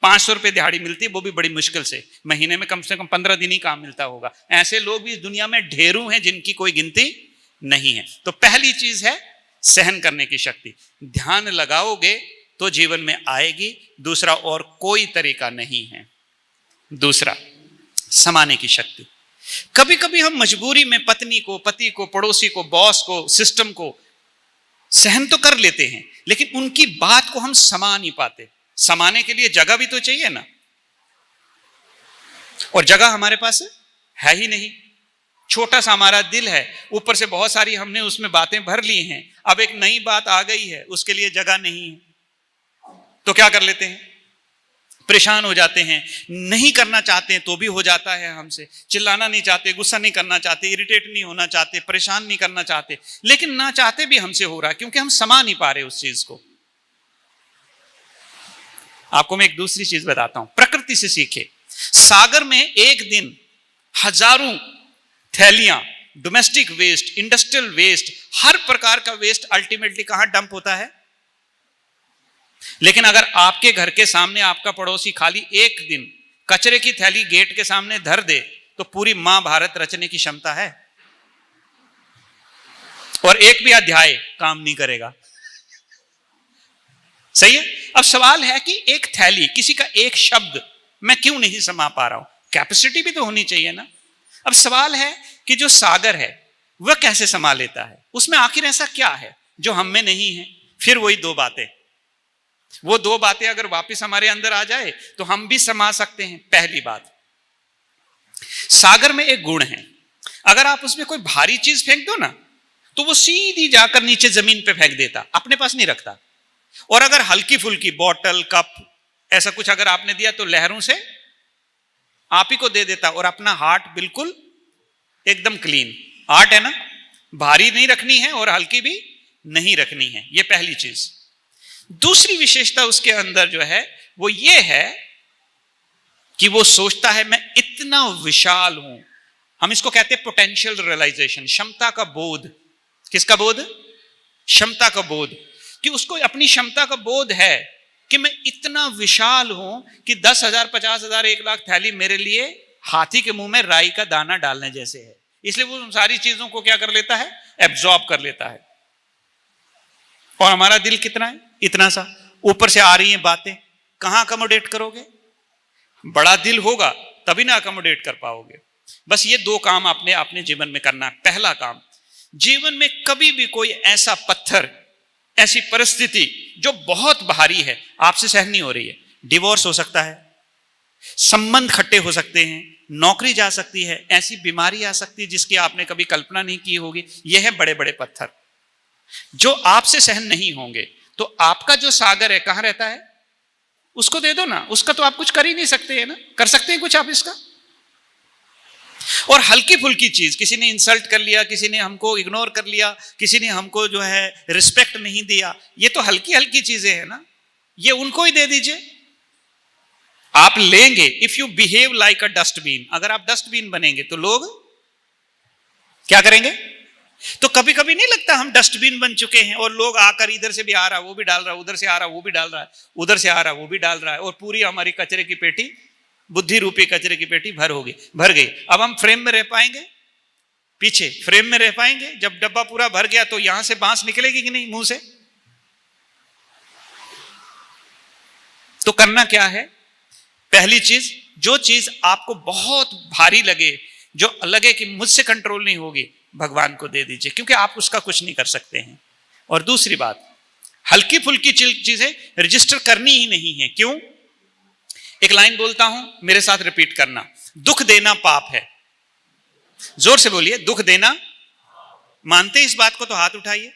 500 रुपए दिहाड़ी मिलती है, वो भी बड़ी मुश्किल से, महीने में कम से कम 15 दिन ही काम मिलता होगा। ऐसे लोग भी इस दुनिया में ढेरों हैं जिनकी कोई गिनती नहीं है। तो पहली चीज है सहन करने की शक्ति। ध्यान लगाओगे तो जीवन में आएगी, दूसरा और कोई तरीका नहीं है। दूसरा समाने की शक्ति। कभी कभी हम मजबूरी में पत्नी को, पति को, पड़ोसी को, बॉस को, सिस्टम को सहन तो कर लेते हैं, लेकिन उनकी बात को हम समा नहीं पाते। समाने के लिए जगह भी तो चाहिए ना, और जगह हमारे पास है ही नहीं। छोटा सा हमारा दिल है, ऊपर से बहुत सारी हमने उसमें बातें भर ली हैं। अब एक नई बात आ गई है, उसके लिए जगह नहीं है, तो क्या कर लेते हैं? परेशान हो जाते हैं। नहीं करना चाहते हैं तो भी हो जाता है हमसे। चिल्लाना नहीं चाहते, गुस्सा नहीं करना चाहते, इरिटेट नहीं होना चाहते, परेशान नहीं करना चाहते, लेकिन ना चाहते भी हमसे हो रहा है, क्योंकि हम समा नहीं पा रहे उस चीज को। आपको मैं एक दूसरी चीज बताता हूं, प्रकृति से सीखे। सागर में एक दिन हजारों थैलियां डोमेस्टिक वेस्ट, इंडस्ट्रियल वेस्ट, हर प्रकार का वेस्ट अल्टीमेटली कहां डंप होता है? लेकिन अगर आपके घर के सामने आपका पड़ोसी खाली एक दिन कचरे की थैली गेट के सामने धर दे, तो पूरी महाभारत रचने की क्षमता है, और एक भी अध्याय काम नहीं करेगा। सही है? अब सवाल है कि एक थैली, किसी का एक शब्द मैं क्यों नहीं समा पा रहा हूं? कैपेसिटी भी तो होनी चाहिए ना। अब सवाल है कि जो सागर है वह कैसे समा लेता है? उसमें आखिर ऐसा क्या है जो हम में नहीं है? फिर वही 2 बातें, वो 2 बातें अगर वापस हमारे अंदर आ जाए तो हम भी समा सकते हैं। पहली बात, सागर में एक गुण है, अगर आप उसमें कोई भारी चीज फेंक दो ना, तो वो सीधी जाकर नीचे जमीन पे फेंक देता, अपने पास नहीं रखता। और अगर हल्की फुल्की बॉटल, कप, ऐसा कुछ अगर आपने दिया तो लहरों से आप ही को दे देता, और अपना हार्ट बिल्कुल एकदम क्लीन हार्ट है ना, भारी नहीं रखनी है और हल्की भी नहीं रखनी है। ये पहली चीज। दूसरी विशेषता उसके अंदर जो है वो ये है कि वो सोचता है मैं इतना विशाल हूं। हम इसको कहते हैं पोटेंशियल रियलाइजेशन, क्षमता का बोध। किसका बोध? क्षमता का बोध, कि उसको अपनी क्षमता का बोध है कि मैं इतना विशाल हूं कि 10,000, 50,000, 1 लाख थैली मेरे लिए हाथी के मुंह में राई का दाना डालने जैसे है। इसलिए वो सारी चीजों को क्या कर लेता है? एब्जॉर्ब कर लेता है। और हमारा दिल कितना है? इतना सा। ऊपर से आ रही हैं बातें, कहां अकोमोडेट करोगे? बड़ा दिल होगा तभी ना अकोमोडेट कर पाओगे। बस ये 2 काम आपने अपने जीवन में करना। पहला काम, जीवन में कभी भी कोई ऐसा पत्थर, ऐसी परिस्थिति जो बहुत भारी है, आपसे सहन नहीं हो रही है, डिवोर्स हो सकता है, संबंध खट्टे हो सकते हैं, नौकरी जा सकती है, ऐसी बीमारी आ सकती है जिसकी आपने कभी कल्पना नहीं की होगी। यह है बड़े बड़े पत्थर जो आपसे सहन नहीं होंगे। तो आपका जो सागर है कहां रहता है? उसको दे दो ना, उसका तो आप कुछ कर ही नहीं सकते है ना। कर सकते हैं कुछ आप इसका? और हल्की फुल्की चीज, किसी ने इंसल्ट कर लिया, किसी ने हमको इग्नोर कर लिया, किसी ने हमको जो है रिस्पेक्ट नहीं दिया, ये तो हल्की हल्की चीजें हैं ना, ये उनको ही दे दीजिए। आप लेंगे, if you behave like a dustbin, अगर आप डस्टबिन बनेंगे तो लोग क्या करेंगे? तो कभी कभी नहीं लगता हम डस्टबिन बन चुके हैं और लोग आकर इधर से भी आ रहा वो भी डाल रहा, उधर से आ रहा वो भी डाल रहा है, उधर से आ रहा वो भी डाल रहा है, और पूरी हमारी कचरे की पेटी, बुद्धि रूपी कचरे की पेटी भर गई। अब हम फ्रेम में रह पाएंगे? पीछे फ्रेम में रह पाएंगे? जब डब्बा पूरा भर गया तो यहां से बांस निकलेगी कि नहीं मुंह से? तो करना क्या है? पहली चीज, जो चीज आपको बहुत भारी लगे, जो लगे कि मुझसे कंट्रोल नहीं होगी, भगवान को दे दीजिए, क्योंकि आप उसका कुछ नहीं कर सकते हैं। और दूसरी बात, हल्की फुल्की चीजें रजिस्टर करनी ही नहीं है। क्यों? एक लाइन बोलता हूं, मेरे साथ रिपीट करना, दुख देना पाप है। जोर से बोलिए, दुख देना। मानते हैं इस बात को तो हाथ उठाइए।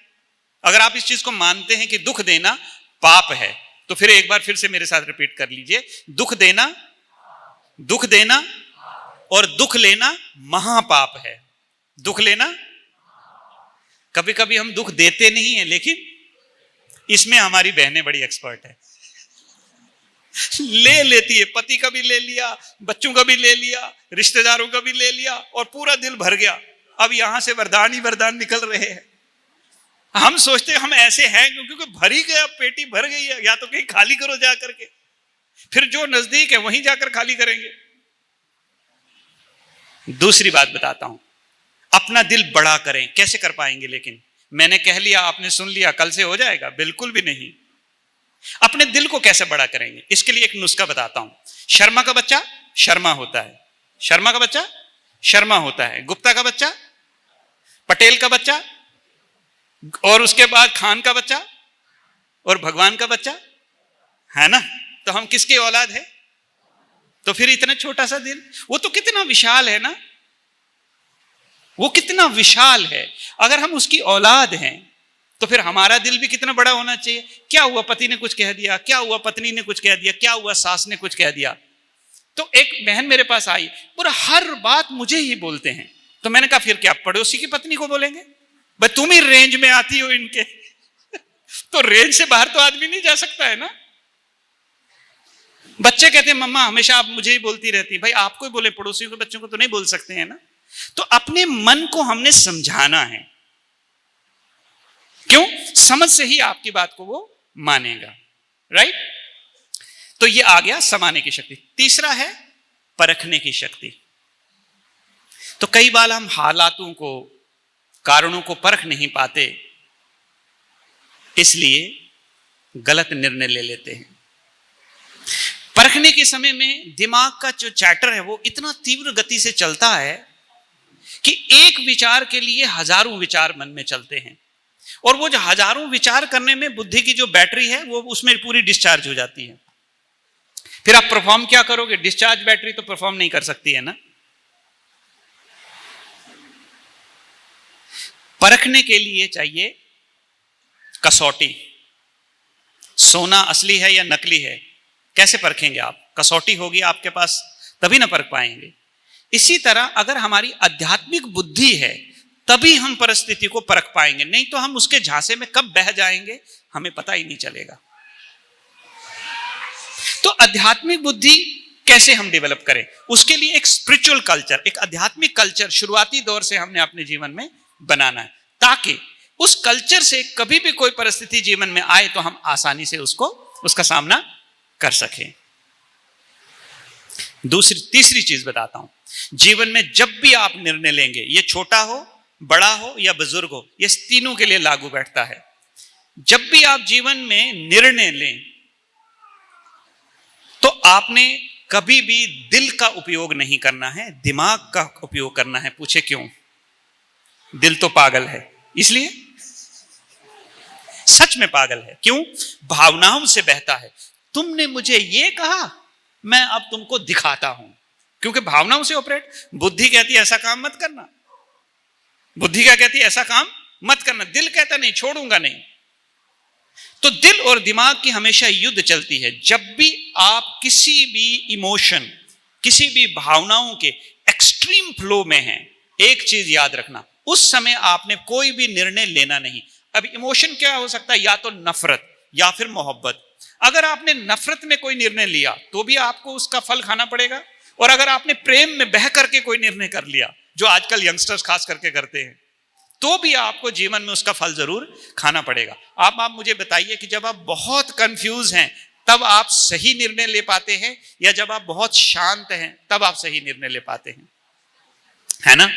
अगर आप इस चीज को मानते हैं कि दुख देना पाप है, तो फिर एक बार फिर से मेरे साथ रिपीट कर लीजिए, दुख देना और दुख लेना महापाप है। दुख लेना, कभी कभी हम दुख देते नहीं है, लेकिन इसमें हमारी बहनें बड़ी एक्सपर्ट है, ले लेती है। पति का भी ले लिया, बच्चों का भी ले लिया, रिश्तेदारों का भी ले लिया, और पूरा दिल भर गया। अब यहां से वरदान ही वरदान निकल रहे हैं। हम सोचते हम ऐसे हैं क्योंकि भर ही गया, पेटी भर गई है, या तो कहीं खाली करो जा करके, फिर जो नजदीक है वहीं जाकर खाली करेंगे। दूसरी बात बताता हूं, अपना दिल बड़ा करें। कैसे कर पाएंगे? लेकिन मैंने कह लिया, आपने सुन लिया, कल से हो जाएगा? बिल्कुल भी नहीं। अपने दिल को कैसे बड़ा करेंगे? इसके लिए एक नुस्खा बताता हूं। शर्मा का बच्चा शर्मा होता है, शर्मा का बच्चा शर्मा होता है, गुप्ता का बच्चा, पटेल का बच्चा, और उसके बाद खान का बच्चा, और भगवान का बच्चा, है ना? तो हम किसकी औलाद है? तो फिर इतना छोटा सा दिल, वो तो कितना विशाल है ना, वो कितना विशाल है। अगर हम उसकी औलाद हैं तो फिर हमारा दिल भी कितना बड़ा होना चाहिए। क्या हुआ, पति ने कुछ कह दिया, क्या हुआ, पत्नी ने कुछ कह दिया, क्या हुआ, सास ने कुछ कह दिया, तो एक बहन मेरे पास आई, पूरा हर बात मुझे ही बोलते हैं। तो मैंने कहा फिर क्या पड़ोसी की पत्नी को बोलेंगे? भाई तुम ही रेंज में आती हो इनके तो रेंज से बाहर तो आदमी नहीं जा सकता है ना। बच्चे कहते हैं मम्मा हमेशा आप मुझे ही बोलती रहती है। भाई आपको ही बोले, पड़ोसियों के बच्चों को तो नहीं बोल सकते हैं ना। तो अपने मन को हमने समझाना है। क्यों? समझ से ही आपकी बात को वो मानेगा, राइट? तो ये आ गया समाने की शक्ति। तीसरा है परखने की शक्ति। तो कई बार हम हालातों को, कारणों को परख नहीं पाते, इसलिए गलत निर्णय ले लेते हैं। परखने के समय में दिमाग का जो चैटर है वो इतना तीव्र गति से चलता है कि एक विचार के लिए हजारों विचार मन में चलते हैं, और वो जो हजारों विचार करने में बुद्धि की जो बैटरी है वो उसमें पूरी डिस्चार्ज हो जाती है। फिर आप परफॉर्म क्या करोगे? डिस्चार्ज बैटरी तो परफॉर्म नहीं कर सकती है ना। परखने के लिए चाहिए कसौटी। सोना असली है या नकली है, कैसे परखेंगे आप? कसौटी होगी आपके पास, तभी ना परख पाएंगे। इसी तरह अगर हमारी आध्यात्मिक बुद्धि है तभी हम परिस्थिति को परख पाएंगे, नहीं तो हम उसके झांसे में कब बह जाएंगे हमें पता ही नहीं चलेगा। तो आध्यात्मिक बुद्धि कैसे हम डेवलप करें? उसके लिए एक स्पिरिचुअल कल्चर, एक आध्यात्मिक कल्चर शुरुआती दौर से हमने अपने जीवन में बनाना है, ताकि उस कल्चर से कभी भी कोई परिस्थिति जीवन में आए तो हम आसानी से उसका सामना कर सकें। तीसरी चीज बताता हूं, जीवन में जब भी आप निर्णय लेंगे, ये छोटा हो, बड़ा हो या बुजुर्ग हो, ये तीनों के लिए लागू बैठता है। जब भी आप जीवन में निर्णय लें तो आपने कभी भी दिल का उपयोग नहीं करना है, दिमाग का उपयोग करना है। पूछे क्यों? दिल तो पागल है, इसलिए सच में पागल है। क्यों? भावनाओं से बहता है। तुमने मुझे ये कहा, मैं अब तुमको दिखाता हूं। क्योंकि भावनाओं से ऑपरेट, बुद्धि कहती है ऐसा काम मत करना, बुद्धि क्या कहती है ऐसा काम मत करना, दिल कहता नहीं छोड़ूंगा नहीं। तो दिल और दिमाग की हमेशा युद्ध चलती है। जब भी आप किसी भी इमोशन, किसी भी भावनाओं के एक्सट्रीम फ्लो में हैं, एक चीज याद रखना, उस समय आपने कोई भी निर्णय लेना नहीं। अब इमोशन क्या हो सकता है, या तो नफरत या फिर मोहब्बत। अगर आपने नफरत में कोई निर्णय लिया तो भी आपको उसका फल खाना पड़ेगा, और अगर आपने प्रेम में बह करके कोई निर्णय कर लिया, जो आजकल यंगस्टर्स खास करके करते हैं, तो भी आपको जीवन में उसका फल जरूर खाना पड़ेगा। आप मुझे बताइए कि जब आप बहुत कंफ्यूज हैं तब आप सही निर्णय ले पाते हैं, या जब आप बहुत शांत हैं तब आप सही निर्णय ले पाते हैं, है ना?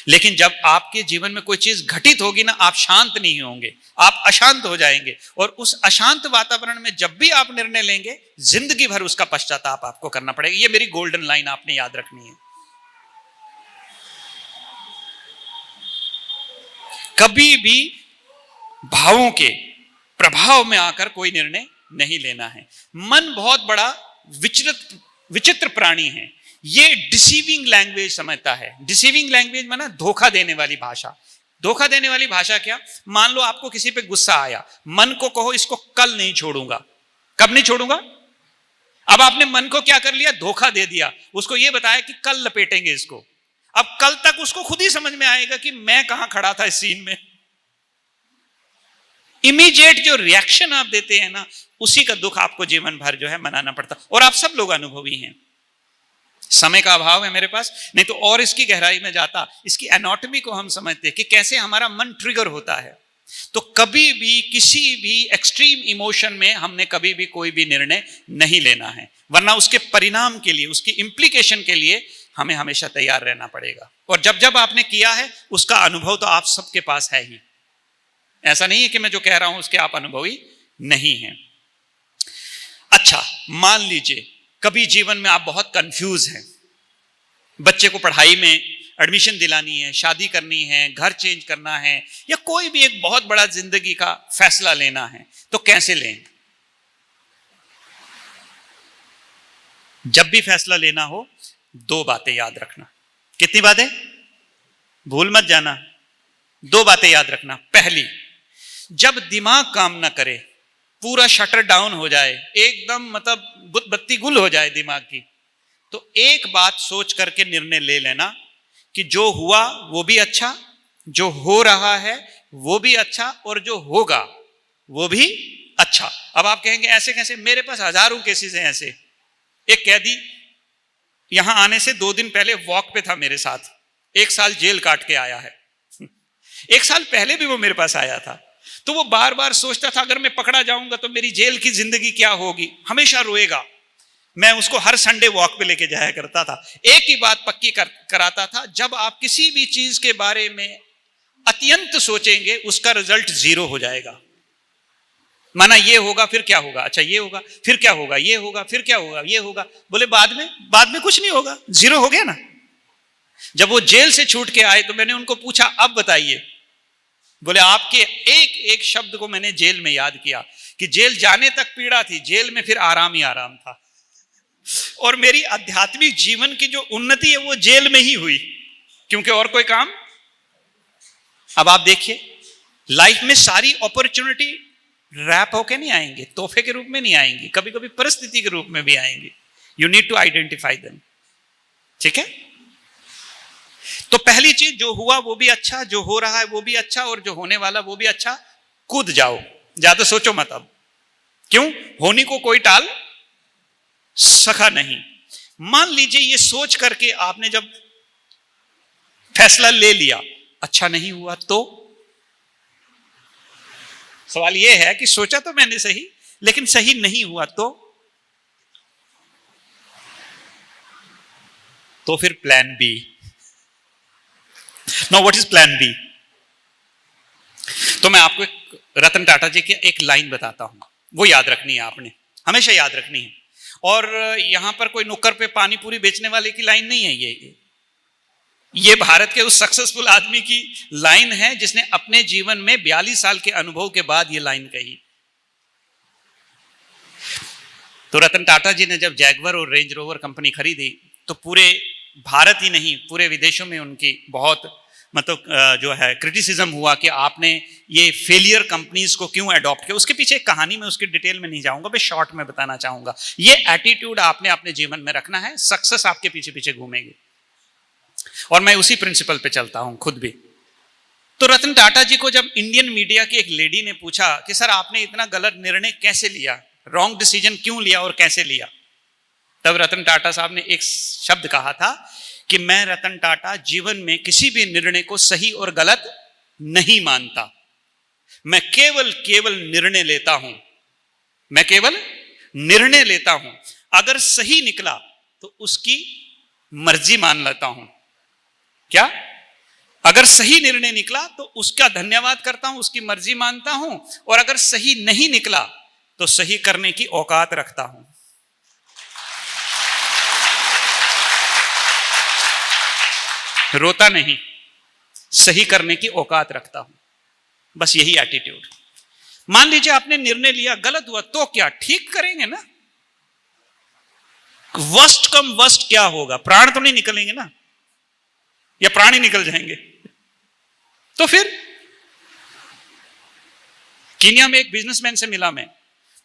लेकिन जब आपके जीवन में कोई चीज घटित होगी ना, आप शांत नहीं होंगे, आप अशांत हो जाएंगे, और उस अशांत वातावरण में जब भी आप निर्णय लेंगे, जिंदगी भर उसका पश्चाताप आपको करना पड़ेगा। ये मेरी गोल्डन लाइन आपने याद रखनी है। कभी भी भावों के प्रभाव में आकर कोई निर्णय नहीं लेना है। मन बहुत बड़ा विचित्र प्राणी है। ये डिसीविंग लैंग्वेज समझता है। डिसीविंग लैंग्वेज माना धोखा देने वाली भाषा। धोखा देने वाली भाषा क्या? मान लो आपको किसी पे गुस्सा आया, मन को कहो इसको कल नहीं छोड़ूंगा। कब नहीं छोड़ूंगा? अब आपने मन को क्या कर लिया? धोखा दे दिया। उसको ये बताया कि कल लपेटेंगे इसको। अब कल तक उसको खुद ही समझ में आएगा कि मैं कहां खड़ा था इस सीन में। इमीडिएट जो रिएक्शन आप देते हैं ना, उसी का दुख आपको जीवन भर जो है मनाना पड़ता। और आप सब लोग अनुभवी हैं। समय का अभाव है मेरे पास, नहीं तो और इसकी गहराई में जाता। इसकी एनाटॉमी को हम समझते हैं कि कैसे हमारा मन ट्रिगर होता है। तो कभी भी किसी भी एक्सट्रीम इमोशन में हमने कभी भी कोई भी निर्णय नहीं लेना है, वरना उसके परिणाम के लिए, उसकी इंप्लीकेशन के लिए हमें हमेशा तैयार रहना पड़ेगा। और जब जब आपने किया है उसका अनुभव तो आप सबके पास है ही। ऐसा नहीं है कि मैं जो कह रहा हूं उसके आप अनुभवी नहीं हैं। अच्छा, मान लीजिए कभी जीवन में आप बहुत कंफ्यूज हैं, बच्चे को पढ़ाई में एडमिशन दिलानी है, शादी करनी है, घर चेंज करना है, या कोई भी एक बहुत बड़ा जिंदगी का फैसला लेना है, तो कैसे लें? जब भी फैसला लेना हो, दो बातें याद रखना। कितनी बातें? भूल मत जाना। दो बातें याद रखना। पहली, जब दिमाग काम ना करे, पूरा शटर डाउन हो जाए, एकदम मतलब बत्ती गुल हो जाए दिमाग की, तो एक बात सोच करके निर्णय ले लेना कि जो हुआ वो भी अच्छा, जो हो रहा है वो भी अच्छा, और जो होगा वो भी अच्छा। अब आप कहेंगे ऐसे कैसे? मेरे पास हजारों केसेस हैं ऐसे। एक कैदी यहां आने से 2 दिन पहले वॉक पे था मेरे साथ, 1 साल जेल काट के आया है। 1 साल पहले भी वो मेरे पास आया था। तो वो बार बार सोचता था अगर मैं पकड़ा जाऊंगा तो मेरी जेल की जिंदगी क्या होगी, हमेशा रोएगा। मैं उसको हर संडे वॉक पे लेके जाया करता था। एक ही बात पक्की कराता था, जब आप किसी भी चीज के बारे में अत्यंत सोचेंगे उसका रिजल्ट 0 हो जाएगा। माना ये होगा फिर क्या होगा, अच्छा ये होगा फिर क्या होगा, ये होगा फिर क्या होगा, ये होगा, बोले बाद में कुछ नहीं होगा, 0 हो गया ना। जब वो जेल से छूट के आए तो मैंने उनको पूछा अब बताइए, बोले आपके एक एक शब्द को मैंने जेल में याद किया कि जेल जाने तक पीड़ा थी, जेल में फिर आराम ही आराम था। और मेरी आध्यात्मिक जीवन की जो उन्नति है वो जेल में ही हुई, क्योंकि और कोई काम। अब आप देखिए, लाइफ में सारी अपॉर्चुनिटी रैप होके नहीं आएंगे, तोहफे के रूप में नहीं आएंगी, कभी कभी परिस्थिति के रूप में भी आएंगी। You need to identify them. ठीक है? तो पहली चीज, जो हुआ वो भी अच्छा, जो हो रहा है वो भी अच्छा, और जो होने वाला वो भी अच्छा। कूद जाओ, ज्यादा सोचो मत। अब क्यों? होने को कोई टाल सका नहीं। मान लीजिए ये सोच करके आपने जब फैसला ले लिया, अच्छा नहीं हुआ तो? सवाल ये है कि सोचा तो मैंने सही, लेकिन सही नहीं हुआ तो फिर plan B. Now what is plan B? तो मैं आपको एक रतन टाटा जी की एक लाइन बताता हूं, वो याद रखनी है, आपने हमेशा याद रखनी है। और यहां पर कोई नुक्कड़ पे पानी पूरी बेचने वाले की लाइन नहीं है, ये भारत के उस सक्सेसफुल आदमी की लाइन है जिसने अपने जीवन में 42 साल के अनुभव के बाद ये लाइन कही। तो रतन टाटा जी ने जब जैगवर और रेंज रोवर कंपनी खरीदी तो पूरे भारत ही नहीं पूरे विदेशों में उनकी बहुत मतलब जो है क्रिटिसिज्म हुआ कि आपने ये फेलियर कंपनीज को क्यों अडॉप्ट किया। उसके पीछे एक कहानी में उसकी डिटेल में नहीं जाऊंगा, मैं शॉर्ट में बताना चाहूंगा। ये एटीट्यूड आपने अपने जीवन में रखना है, सक्सेस आपके पीछे पीछे घूमेगी। और मैं उसी प्रिंसिपल पे चलता हूं खुद भी। तो रतन टाटा जी को जब इंडियन मीडिया की एक लेडी ने पूछा कि सर आपने इतना गलत निर्णय कैसे लिया, रॉन्ग डिसीजन क्यों लिया और कैसे लिया, तब रतन टाटा साहब ने एक शब्द कहा था कि मैं रतन टाटा जीवन में किसी भी निर्णय को सही और गलत नहीं मानता, मैं केवल निर्णय लेता हूं, मैं केवल निर्णय लेता हूं, अगर सही निकला तो उसकी मर्जी मान लेता हूं। क्या? अगर सही निर्णय निकला तो उसका धन्यवाद करता हूं, उसकी मर्जी मानता हूं, और अगर सही नहीं निकला तो सही करने की औकात रखता हूं। रोता नहीं, सही करने की औकात रखता हूं। बस यही एटीट्यूड। मान लीजिए आपने निर्णय लिया, गलत हुआ तो क्या, ठीक करेंगे ना। वर्स्ट कम वर्स्ट क्या होगा, प्राण तो नहीं निकलेंगे ना, या प्राण ही निकल जाएंगे। तो फिर कीनिया में एक बिजनेसमैन से मिला मैं,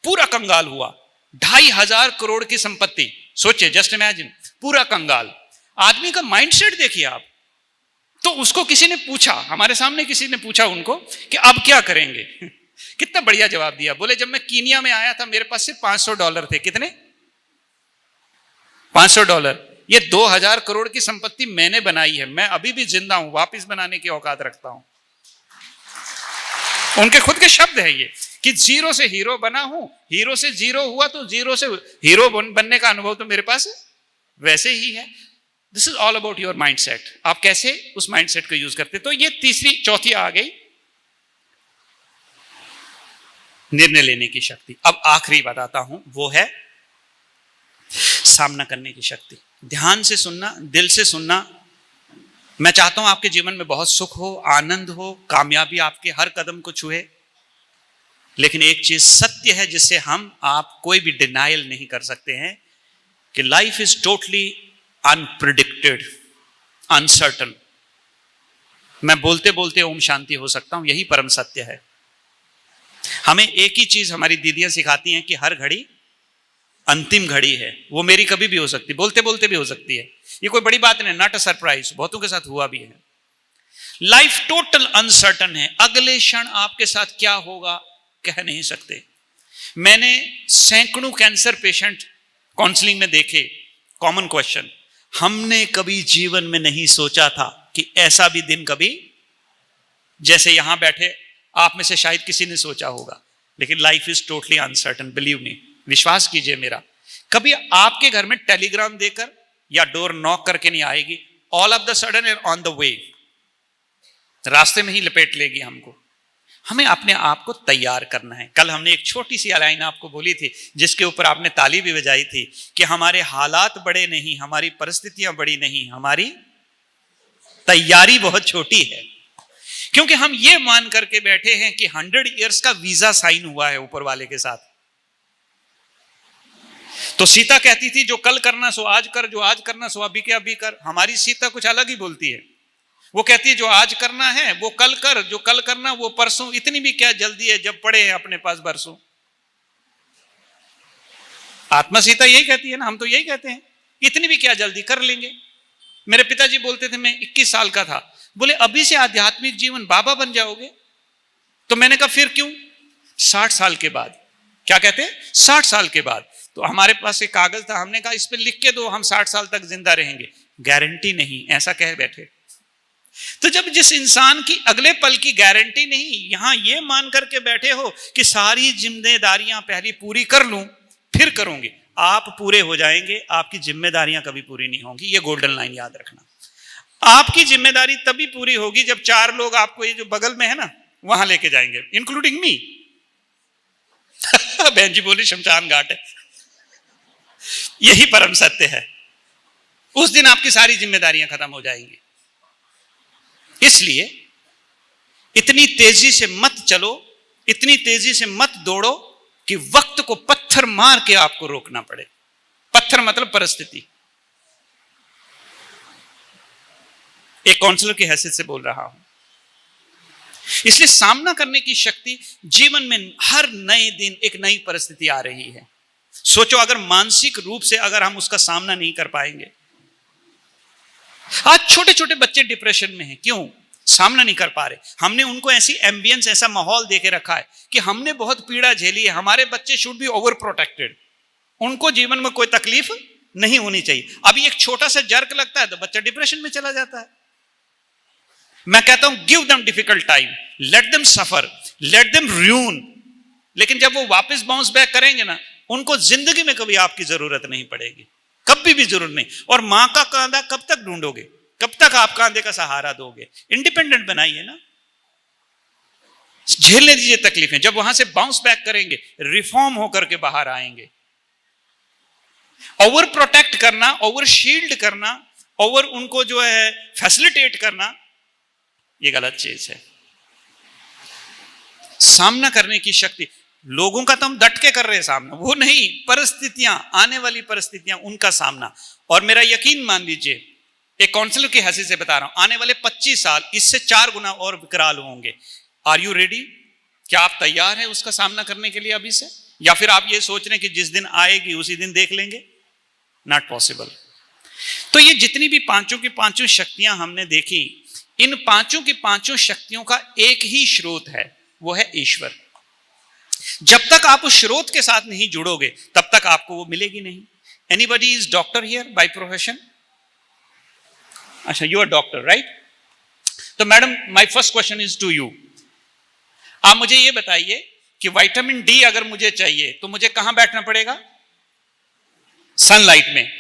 पूरा कंगाल हुआ, 2,500 करोड़ की संपत्ति। सोचिए, जस्ट इमेजिन, पूरा कंगाल। आदमी का माइंडसेट देखिए आप। तो उसको किसी ने पूछा, हमारे सामने किसी ने पूछा उनको कि अब क्या करेंगे। कितना बढ़िया जवाब दिया। बोले जब मैं कीनिया में आया था मेरे पास सिर्फ $500 थे। कितने? $500। ये 2,000 करोड़ की संपत्ति मैंने बनाई है, मैं अभी भी जिंदा हूं, वापस बनाने की औकात रखता हूं। उनके खुद के शब्द है ये कि जीरो से हीरो बना हूं, हीरो से जीरो हुआ तो जीरो से हीरो बनने का अनुभव तो मेरे पास वैसे ही है। This is all about your mindset, आप कैसे उस माइंडसेट को यूज करते। तो ये चौथी आ गई, निर्णय लेने की शक्ति। अब आखिरी बताता हूं, वो है सामना करने की शक्ति। ध्यान से सुनना, दिल से सुनना। मैं चाहता हूं आपके जीवन में बहुत सुख हो, आनंद हो, कामयाबी आपके हर कदम को छुए। लेकिन एक चीज सत्य है जिससे आप कोई भी डिनायल नहीं कर सकते हैं कि life is totally unpredicted, uncertain. मैं बोलते बोलते ओम शांति हो सकता हूं, यही परम सत्य है। हमें एक ही चीज हमारी दीदियां सिखाती हैं कि हर घड़ी अंतिम घड़ी है, वो मेरी कभी भी हो सकती, बोलते बोलते भी हो सकती है। ये कोई बड़ी बात नहीं, नॉट अ सरप्राइज, बहुतों के साथ हुआ भी है। लाइफ टोटल अनसर्टन है, अगले क्षण आपके साथ क्या होगा कह नहीं सकते। मैंने सैकड़ों कैंसर पेशेंट काउंसलिंग में देखे। कॉमन क्वेश्चन, हमने कभी जीवन में नहीं सोचा था कि ऐसा भी दिन कभी, जैसे यहां बैठे आप में से शायद किसी ने सोचा होगा। लेकिन life is totally uncertain, believe me, विश्वास कीजिए मेरा। कभी आपके घर में टेलीग्राम देकर या डोर नॉक करके नहीं आएगी, all of the sudden and on the way, रास्ते में ही लपेट लेगी हमको। हमें अपने आप को तैयार करना है। कल हमने एक छोटी सी लाइन आपको बोली थी जिसके ऊपर आपने ताली भी बजाई थी कि हमारे हालात बड़े नहीं, हमारी परिस्थितियां बड़ी नहीं, हमारी तैयारी बहुत छोटी है। क्योंकि हम ये मान करके बैठे हैं कि 100 इयर्स का वीजा साइन हुआ है ऊपर वाले के साथ। तो सीता कहती थी जो कल करना सो आज कर, जो आज करना सो अभी के अभी कर। हमारी सीता कुछ अलग ही बोलती है, वो कहती है जो आज करना है वो कल कर, जो कल करना वो परसों। इतनी भी क्या जल्दी है जब पड़े हैं अपने पास बरसों। आत्मा सीता यही कहती है ना, हम तो यही कहते हैं, इतनी भी क्या जल्दी, कर लेंगे। मेरे पिताजी बोलते थे, मैं 21 साल का था, बोले अभी से आध्यात्मिक जीवन, बाबा बन जाओगे। तो मैंने कहा फिर क्यों, 60 साल के बाद। क्या कहते हैं, 60 साल के बाद। तो हमारे पास एक कागज था, हमने कहा इस पे लिख के दो हम 60 साल तक जिंदा रहेंगे। गारंटी नहीं, ऐसा कह बैठे। तो जब जिस इंसान की अगले पल की गारंटी नहीं, यहां ये मान करके बैठे हो कि सारी जिम्मेदारियां पहले पूरी कर लूं फिर करूंगी, आप पूरे हो जाएंगे, आपकी जिम्मेदारियां कभी पूरी नहीं होंगी। ये गोल्डन लाइन याद रखना। आपकी जिम्मेदारी तभी पूरी होगी जब 4 लोग आपको ये जो बगल में है ना वहां लेके जाएंगे, इंक्लूडिंग मी। बहन जी बोली शमशान घाट है। यही परम सत्य है। उस दिन आपकी सारी जिम्मेदारियां खत्म हो जाएंगी। इसलिए इतनी तेजी से मत चलो, इतनी तेजी से मत दौड़ो कि वक्त को पत्ते पत्थर मार के आपको रोकना पड़े। पत्थर मतलब परिस्थिति। एक काउंसलर की हैसियत से बोल रहा हूं। इसलिए सामना करने की शक्ति, जीवन में हर नए दिन एक नई परिस्थिति आ रही है। सोचो अगर मानसिक रूप से अगर हम उसका सामना नहीं कर पाएंगे। आज छोटे छोटे बच्चे डिप्रेशन में हैं, क्यों? सामना नहीं कर पा रहे। हमने उनको ऐसी एम्बियंस, ऐसा माहौल देके रखा है कि हमने बहुत पीड़ा झेली है। हमारे बच्चे शुड बी ओवर प्रोटेक्टेड, उनको जीवन में कोई तकलीफ नहीं होनी चाहिए। अभी एक छोटा सा जर्क लगता है तो बच्चा डिप्रेशन में चला जाता है। मैं कहता हूं give them difficult time, let them suffer, let them ruin, लेकिन जब वो वापस बाउंस बैक करेंगे ना, उनको जिंदगी में कभी आपकी जरूरत नहीं पड़ेगी, कभी भी जरूरत नहीं। और मां का कांधा कब तक ढूंढोगे? कब तक आप कांधे का सहारा दोगे? इंडिपेंडेंट बनाइए ना, झेलने दीजिए तकलीफें। जब वहां से बाउंस बैक करेंगे, रिफॉर्म होकर के बाहर आएंगे। ओवर प्रोटेक्ट करना, ओवर शील्ड करना, ओवर उनको जो है फैसिलिटेट करना, ये गलत चीज है। सामना करने की शक्ति, लोगों का तो हम डट के कर रहे हैं सामना, वो नहीं, परिस्थितियां, आने वाली परिस्थितियां, उनका सामना। और मेरा यकीन मान लीजिए, एक काउंसलर की हैसियत से बता रहा हूं, आने वाले 25 साल इससे 4 गुना और विकराल होंगे। Are you ready? क्या आप तैयार हैं उसका सामना करने के लिए अभी से? या फिर आप ये सोच रहे हैं कि जिस दिन आएगी उसी दिन देख लेंगे? Not possible. तो ये जितनी भी पांचों की पांचों शक्तियां हमने देखी, इन पांचों की पांचों शक्तियों का एक ही स्रोत है, वो है ईश्वर। जब तक आप उस स्रोत के साथ नहीं जुड़ोगे तब तक आपको वो मिलेगी नहीं। Anybody is doctor here by profession? अच्छा, यू आर डॉक्टर, राइट? तो madam, my first question is to you. आप मुझे ये बताइए कि विटामिन डी अगर मुझे चाहिए तो मुझे कहां बैठना पड़ेगा? सनलाइट में।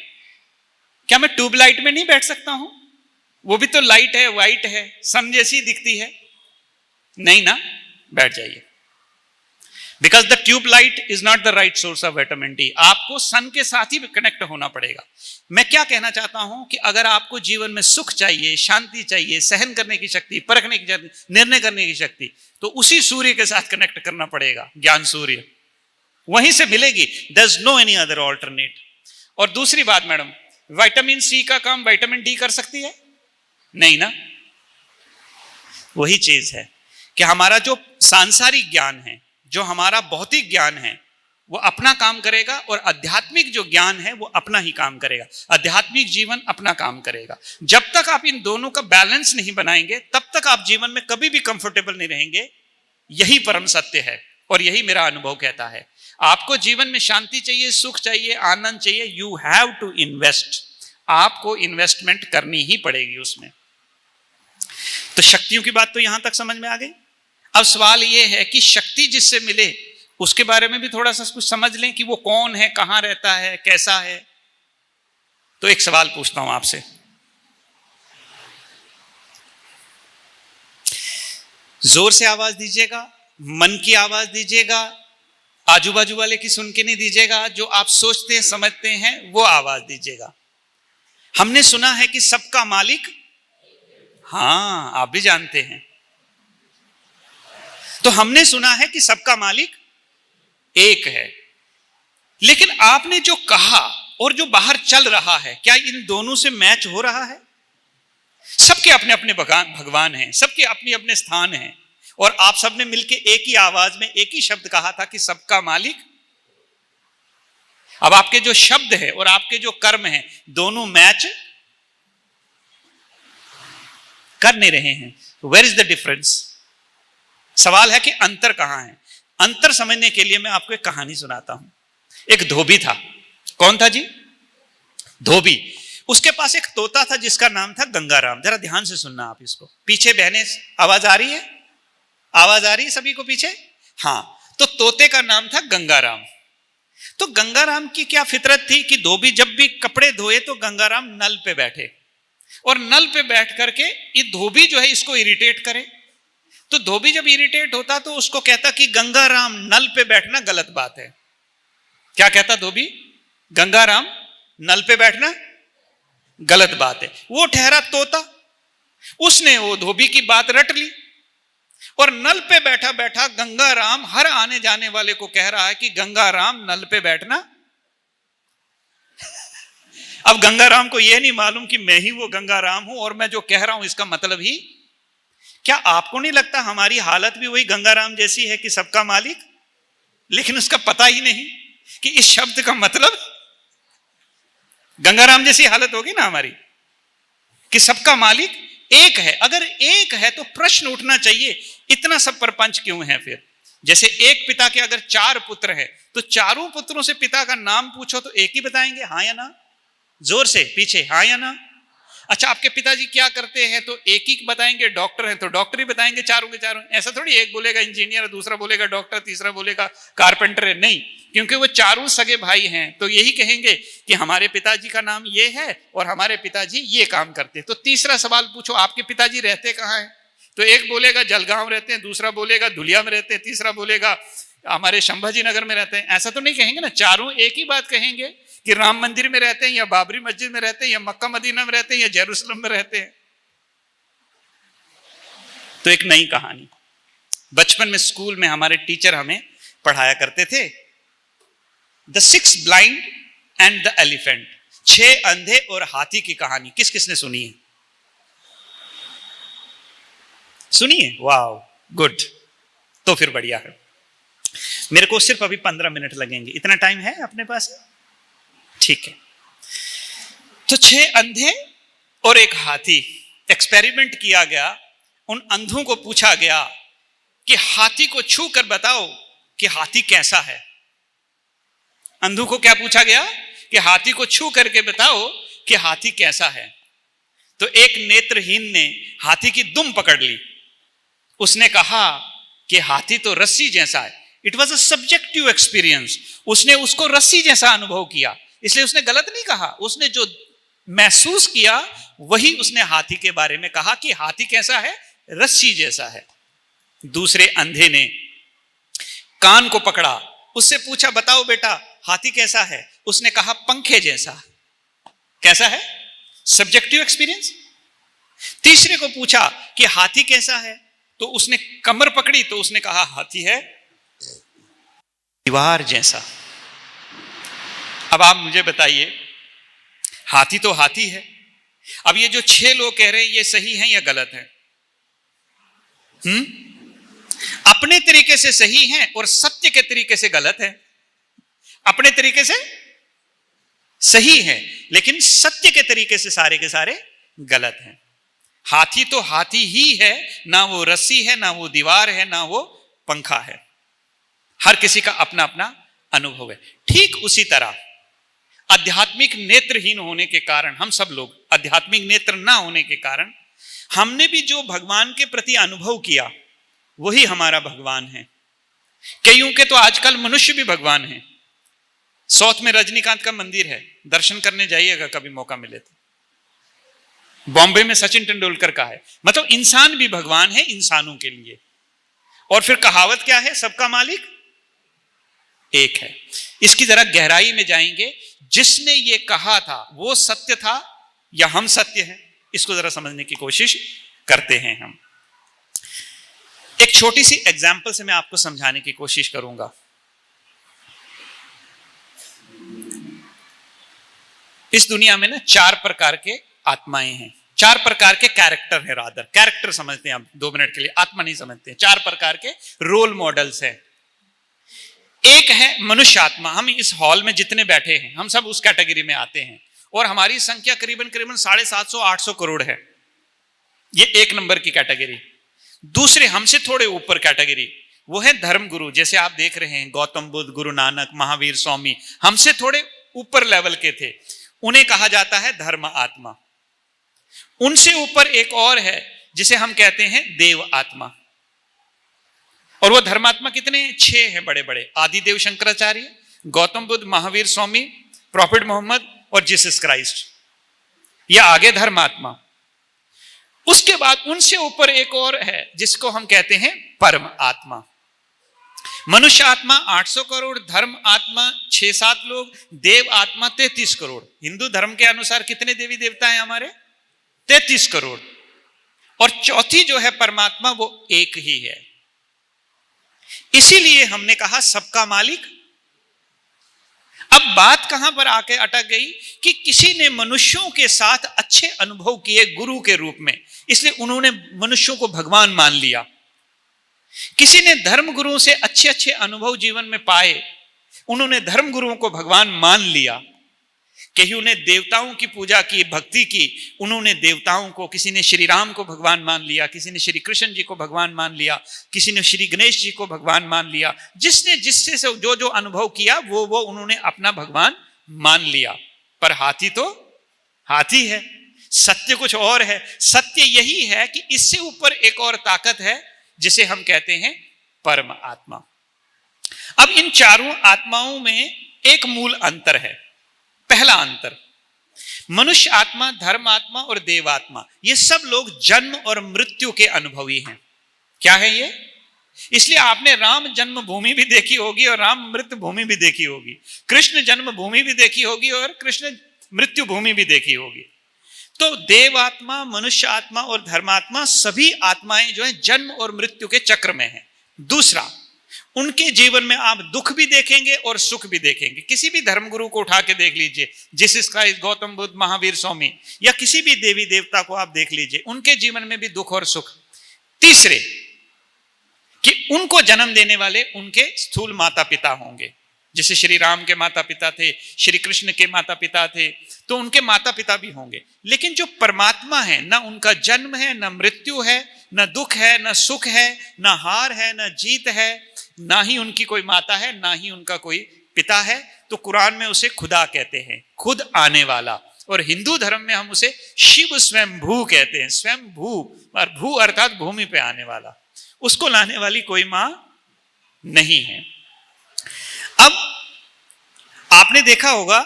क्या मैं ट्यूबलाइट में नहीं बैठ सकता हूं? वो भी तो लाइट है, वाइट है, सन जैसी दिखती है। नहीं ना, बैठ जाइए। Because the tube light is not the right source of vitamin D. आपको सन के साथ ही कनेक्ट होना पड़ेगा। मैं क्या कहना चाहता हूं कि अगर आपको जीवन में सुख चाहिए, शांति चाहिए, सहन करने की शक्ति, परखने की शक्ति, निर्णय करने की शक्ति, तो उसी सूर्य के साथ कनेक्ट करना पड़ेगा। ज्ञान सूर्य वहीं से मिलेगी। There is no any other alternate. और दूसरी बात मैडम, विटामिन सी का काम विटामिन डी कर सकती है? नहीं ना। वही चीज है कि हमारा जो सांसारिक ज्ञान है, जो हमारा भौतिक ज्ञान है, वो अपना काम करेगा और आध्यात्मिक जो ज्ञान है वो अपना ही काम करेगा। आध्यात्मिक जीवन अपना काम करेगा। जब तक आप इन दोनों का बैलेंस नहीं बनाएंगे तब तक आप जीवन में कभी भी कंफर्टेबल नहीं रहेंगे। यही परम सत्य है और यही मेरा अनुभव कहता है। आपको जीवन में शांति चाहिए, सुख चाहिए, आनंद चाहिए, यू हैव टू इन्वेस्ट। आपको इन्वेस्टमेंट करनी ही पड़ेगी उसमें। तो शक्तियों की बात तो यहां तक समझ में आ गई। अब सवाल यह है कि शक्ति जिससे मिले उसके बारे में भी थोड़ा सा कुछ समझ लें कि वो कौन है, कहां रहता है, कैसा है। तो एक सवाल पूछता हूं आपसे, जोर से आवाज दीजिएगा, मन की आवाज दीजिएगा, आजू बाजू वाले की सुन के नहीं दीजिएगा, जो आप सोचते हैं समझते हैं वो आवाज दीजिएगा। हमने सुना है कि सबका मालिक, हाँ आप भी जानते हैं। तो हमने सुना है कि सबका मालिक एक है। लेकिन आपने जो कहा और जो बाहर चल रहा है, क्या इन दोनों से मैच हो रहा है? सबके अपने अपने भगवान हैं, सबके अपने अपने स्थान हैं, और आप सबने मिलके एक ही आवाज में एक ही शब्द कहा था कि सबका मालिक। अब आपके जो शब्द है और आपके जो कर्म है दोनों मैच कर नहीं रहे हैं। Where is the difference? सवाल है कि अंतर कहां है। अंतर समझने के लिए मैं आपको एक कहानी सुनाता हूं। एक धोबी था। कौन था जी? धोबी। उसके पास एक तोता था जिसका नाम था गंगाराम। जरा ध्यान से सुनना आप इसको। पीछे बहने आवाज आ रही है? आवाज आ रही है सभी को पीछे? हाँ। तो तोते का नाम था गंगाराम। तो गंगाराम की क्या फितरत थी कि धोबी जब भी कपड़े धोए तो गंगाराम नल पे बैठे, और नल पे बैठ करके ये धोबी जो है इसको इरिटेट करे। तो धोबी जब इरिटेट होता तो उसको कहता कि गंगाराम नल पे बैठना गलत बात है। क्या कहता धोबी? गंगाराम नल पे बैठना गलत बात है। वो ठहरा तोता, उसने वो धोबी की बात रट ली। और नल पे बैठा बैठा गंगाराम हर आने जाने वाले को कह रहा है कि गंगाराम नल पे बैठना। अब गंगाराम को यह नहीं मालूम कि मैं ही वो गंगाराम हूं और मैं जो कह रहा हूं इसका मतलब ही। क्या आपको नहीं लगता हमारी हालत भी वही गंगाराम जैसी है कि सबका मालिक, लेकिन उसका पता ही नहीं कि इस शब्द का मतलब गंगाराम जैसी हालत होगी ना हमारी, कि सबका मालिक एक है। अगर एक है तो प्रश्न उठना चाहिए इतना सब प्रपंच क्यों है फिर? जैसे एक पिता के अगर 4 पुत्र है तो चारों पुत्रों से पिता का नाम पूछो तो एक ही बताएंगे, हाँ या ना? जोर से पीछे, हाँ या ना? अच्छा, आपके पिताजी क्या करते हैं तो एक ही बताएंगे, डॉक्टर हैं तो डॉक्टर ही बताएंगे चारों के चारों। ऐसा थोड़ी एक बोलेगा इंजीनियर, दूसरा बोलेगा डॉक्टर, तीसरा बोलेगा कारपेंटर है, नहीं, क्योंकि वो चारों सगे भाई हैं तो यही कहेंगे कि हमारे पिताजी का नाम ये है और हमारे पिताजी ये काम करते हैं। तो तीसरा सवाल पूछो, आपके पिताजी रहते कहाँ हैं? तो एक बोलेगा जलगांव रहते हैं, दूसरा बोलेगा धुलिया में रहते हैं, तीसरा बोलेगा हमारे संभाजी नगर में रहते हैं। ऐसा तो नहीं कहेंगे ना, चारों एक ही बात कहेंगे कि राम मंदिर में रहते हैं या बाबरी मस्जिद में रहते हैं या मक्का मदीना में रहते हैं या जेरूसलम में रहते हैं। तो एक नई कहानी, बचपन में स्कूल में हमारे टीचर हमें पढ़ाया करते थे, the 6 blind and the elephant, 6 अंधे और हाथी की कहानी। किस किसने सुनी है? सुनिए, वाह, गुड, तो फिर बढ़िया है। मेरे को सिर्फ अभी 15 मिनट लगेंगे, इतना टाइम है अपने पास? ठीक है। तो 6 अंधे और एक हाथी, एक्सपेरिमेंट किया गया। उन अंधों को पूछा गया कि हाथी को छू कर बताओ कि हाथी कैसा है। अंधों को क्या पूछा गया कि हाथी को छू करके बताओ कि हाथी कैसा है। तो एक नेत्रहीन ने हाथी की दुम पकड़ ली, उसने कहा कि हाथी तो रस्सी जैसा है। It was a subjective experience, उसने उसको रस्सी जैसा अनुभव किया, इसलिए उसने गलत नहीं कहा। उसने जो महसूस किया वही उसने हाथी के बारे में कहा कि हाथी कैसा है, रस्सी जैसा है। दूसरे अंधे ने कान को पकड़ा, उससे पूछा बताओ बेटा हाथी कैसा है, उसने कहा पंखे जैसा। कैसा है? Subjective experience. तीसरे को पूछा कि हाथी कैसा है, तो उसने कमर पकड़ी तो उसने कहा हाथी है दीवार जैसा। अब आप मुझे बताइए, हाथी तो हाथी है। अब ये जो 6 लोग कह रहे हैं ये सही है या गलत है? अपने तरीके से सही है और सत्य के तरीके से गलत है। अपने तरीके से सही है लेकिन सत्य के तरीके से सारे के सारे गलत हैं। हाथी तो हाथी ही है, ना वो रस्सी है, ना वो दीवार है, ना वो पंखा है। हर किसी का अपना अपना अनुभव है। ठीक उसी तरह आध्यात्मिक नेत्रहीन होने के कारण, हम सब लोग आध्यात्मिक नेत्र ना होने के कारण, हमने भी जो भगवान के प्रति अनुभव किया वही हमारा भगवान है। कईयों के तो आजकल मनुष्य भी भगवान है। साउथ में रजनीकांत का मंदिर है, दर्शन करने जाइएगा कभी मौका मिले तो। बॉम्बे में सचिन तेंदुलकर का है। मतलब इंसान भी भगवान है इंसानों के लिए। और फिर कहावत क्या है, सबका मालिक एक है। इसकी जरा गहराई में जाएंगे, जिसने ये कहा था वो सत्य था या हम सत्य हैं, इसको जरा समझने की कोशिश करते हैं हम। एक छोटी सी एग्जाम्पल से मैं आपको समझाने की कोशिश करूंगा। इस दुनिया में ना 4 प्रकार के आत्माएं हैं, 4 प्रकार के कैरेक्टर है। रादर कैरेक्टर समझते हैं आप 2 मिनट के लिए, आत्मा नहीं समझते हैं। 4 प्रकार के रोल मॉडल्स हैं। एक है मनुष्य आत्मा। हम इस हॉल में जितने बैठे हैं हम सब उस कैटेगरी में आते हैं और हमारी संख्या करीबन 750-800 करोड़ है। ये 1 नंबर की कैटेगरी। दूसरे हमसे थोड़े ऊपर कैटेगरी वो है धर्म गुरु। जैसे आप देख रहे हैं गौतम बुद्ध, गुरु नानक, महावीर, स्वामी, हमसे थोड़े ऊपर लेवल के थे, उन्हें कहा जाता है धर्म आत्मा। उनसे ऊपर एक और है जिसे हम कहते हैं देव आत्मा। और वो धर्मात्मा कितने? 6 हैं बड़े बड़े। आदिदेव शंकराचार्य, गौतम बुद्ध, महावीर स्वामी, प्रॉफिट मोहम्मद और जीसस क्राइस्ट। यह आगे धर्मात्मा। उसके बाद उनसे ऊपर एक और है जिसको हम कहते हैं परम आत्मा। मनुष्य आत्मा 800 करोड़, धर्म आत्मा 6-7 लोग, देव आत्मा 33 करोड़। हिंदू धर्म के अनुसार कितने देवी देवता हैं हमारे? 33 करोड़। और चौथी जो है परमात्मा वो एक ही है। इसीलिए हमने कहा सबका मालिक। अब बात कहां पर आके अटक गई कि किसी ने मनुष्यों के साथ अच्छे अनुभव किए गुरु के रूप में, इसलिए उन्होंने मनुष्यों को भगवान मान लिया। किसी ने धर्म गुरुओं से अच्छे अच्छे अनुभव जीवन में पाए, उन्होंने धर्म गुरुओं को भगवान मान लिया। कहीं ने देवताओं की पूजा की, भक्ति की, उन्होंने देवताओं को, किसी ने श्री राम को भगवान मान लिया, किसी ने श्री कृष्ण जी को भगवान मान लिया, किसी ने श्री गणेश जी को भगवान मान लिया। जिसने जिससे से जो जो अनुभव किया वो उन्होंने अपना भगवान मान लिया। पर हाथी तो हाथी है, सत्य कुछ और है। सत्य यही है कि इससे ऊपर एक और ताकत है जिसे हम कहते हैं परम आत्मा। अब इन चारों आत्माओं में एक मूल अंतर है। पहला अंतर, मनुष्य आत्मा, धर्म आत्मा और देवात्मा, ये सब लोग जन्म और मृत्यु के अनुभवी हैं। क्या है ये? इसलिए आपने राम जन्मभूमि भी देखी होगी और राम मृत्यु भूमि भी देखी होगी, कृष्ण जन्मभूमि भी देखी होगी और कृष्ण मृत्यु भूमि भी देखी होगी। तो देवात्मा, मनुष्य आत्मा और धर्मात्मा, सभी आत्माएं जो है जन्म और मृत्यु के चक्र में है। दूसरा, उनके जीवन में आप दुख भी देखेंगे और सुख भी देखेंगे। किसी भी धर्मगुरु को उठा के देख लीजिए, जीसस क्राइस्ट, गौतम बुद्ध, महावीर स्वामी, या किसी भी देवी देवता को आप देख लीजिए, उनके जीवन में भी दुख और सुख। तीसरे, कि उनको जन्म देने वाले उनके स्थूल माता पिता होंगे। जैसे श्री राम के माता पिता थे, श्री कृष्ण के माता पिता थे, तो उनके माता पिता भी होंगे। लेकिन जो परमात्मा है, ना उनका जन्म है, ना मृत्यु है, ना दुख है, ना सुख है, ना हार है, ना जीत है, ना ही उनकी कोई माता है, ना ही उनका कोई पिता है। तो कुरान में उसे खुदा कहते हैं, खुद आने वाला। और हिंदू धर्म में हम उसे शिव स्वयंभू कहते हैं। स्वयंभू, और भू अर्थात भूमि पे आने वाला। उसको लाने वाली कोई मां नहीं है। अब आपने देखा होगा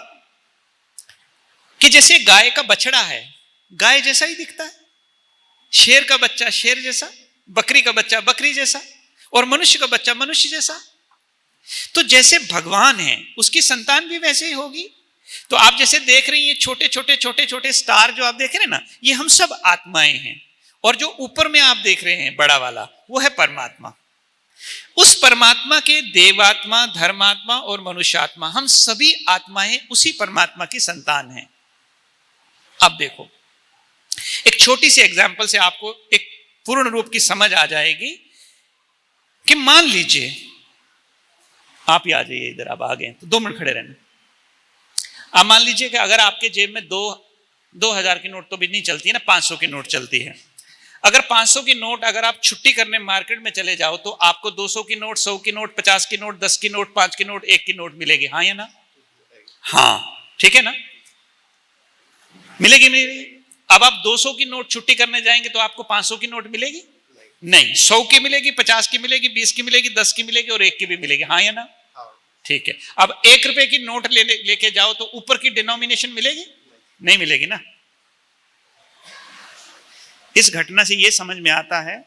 कि जैसे गाय का बछड़ा है, गाय जैसा ही दिखता है, शेर का बच्चा शेर जैसा, बकरी का बच्चा बकरी जैसा, और मनुष्य का बच्चा मनुष्य जैसा। तो जैसे भगवान है, उसकी संतान भी वैसे ही होगी। तो आप जैसे देख रही हैं छोटे छोटे छोटे छोटे स्टार जो आप देख रहे हैं ना, ये हम सब आत्माएं हैं। और जो ऊपर में आप देख रहे हैं बड़ा वाला, वो है परमात्मा। उस परमात्मा के देवात्मा, धर्मात्मा और मनुष्यात्मा, हम सभी आत्माएं उसी परमात्मा की संतान हैं। अब देखो, एक छोटी सी एग्जांपल से आपको एक पूर्ण रूप की समझ आ जाएगी कि मान लीजिए आप ही आ जाइए इधर, आप आ गए तो 2 मिनट खड़े रहना। आप मान लीजिए कि अगर आपके जेब में 2000 की नोट तो भी नहीं चलती है ना, 500 की नोट चलती है। अगर 500 की नोट अगर आप छुट्टी करने मार्केट में चले जाओ तो आपको 200 की नोट, 100 की नोट, 50 की नोट, 10 की नोट, 5 की नोट, 1 की नोट मिलेगी। हाँ या ना? हाँ, ठीक है ना, मिलेगी मिलेगी। अब आप 200 की नोट छुट्टी करने जाएंगे तो आपको 500 की नोट मिलेगी नहीं, 100 की मिलेगी, 50 की मिलेगी, 20 की मिलेगी, 10 की मिलेगी और 1 की भी मिलेगी। हाँ या ना? ठीक है। अब 1 रुपए की नोट लेके जाओ तो ऊपर की डिनोमिनेशन मिलेगी नहीं मिलेगी ना। इस घटना से यह समझ में आता है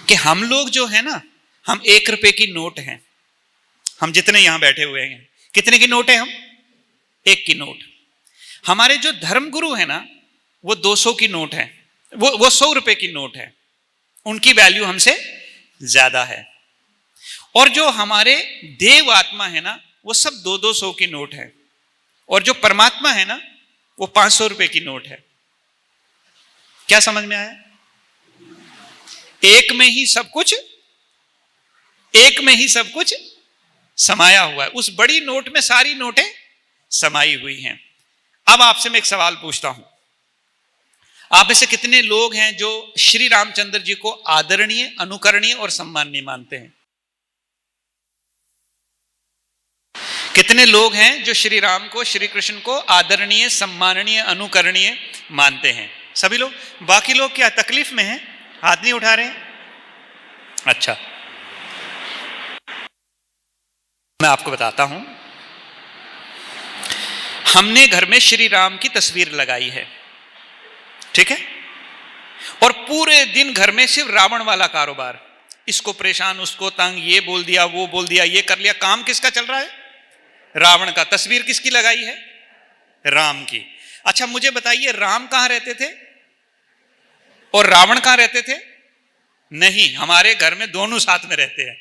कि हम लोग जो है ना, हम 1 रुपए की नोट हैं। हम जितने यहां बैठे हुए हैं, कितने की नोट है? हम 1 की नोट। हमारे जो धर्मगुरु है ना, वो 200 की नोट है, वो 100 रुपए की नोट है। उनकी वैल्यू हमसे ज्यादा है। और जो हमारे देव आत्मा है ना, वो सब 200 की नोट है। और जो परमात्मा है ना, वो 500 रुपए की नोट है। क्या समझ में आया? एक में ही सब कुछ, एक में ही सब कुछ समाया हुआ है। उस बड़ी नोट में सारी नोटें समाई हुई हैं। अब आपसे मैं एक सवाल पूछता हूं, आप में से कितने लोग हैं जो श्री रामचंद्र जी को आदरणीय, अनुकरणीय और सम्माननीय मानते हैं? कितने लोग हैं जो श्री राम को, श्री कृष्ण को आदरणीय, सम्माननीय, अनुकरणीय मानते हैं? सभी लोग। बाकी लोग क्या तकलीफ में हैं? हाथ नहीं उठा रहे हैं। अच्छा, मैं आपको बताता हूं। हमने घर में श्री राम की तस्वीर लगाई है, ठीक है? और पूरे दिन घर में सिर्फ रावण वाला कारोबार, इसको परेशान, उसको तंग, ये बोल दिया, वो बोल दिया, ये कर लिया। काम किसका चल रहा है? रावण का। तस्वीर किसकी लगाई है? राम की। अच्छा मुझे बताइए, राम कहां रहते थे? और रावण कहां रहते थे? नहीं, हमारे घर में दोनों साथ में रहते हैं,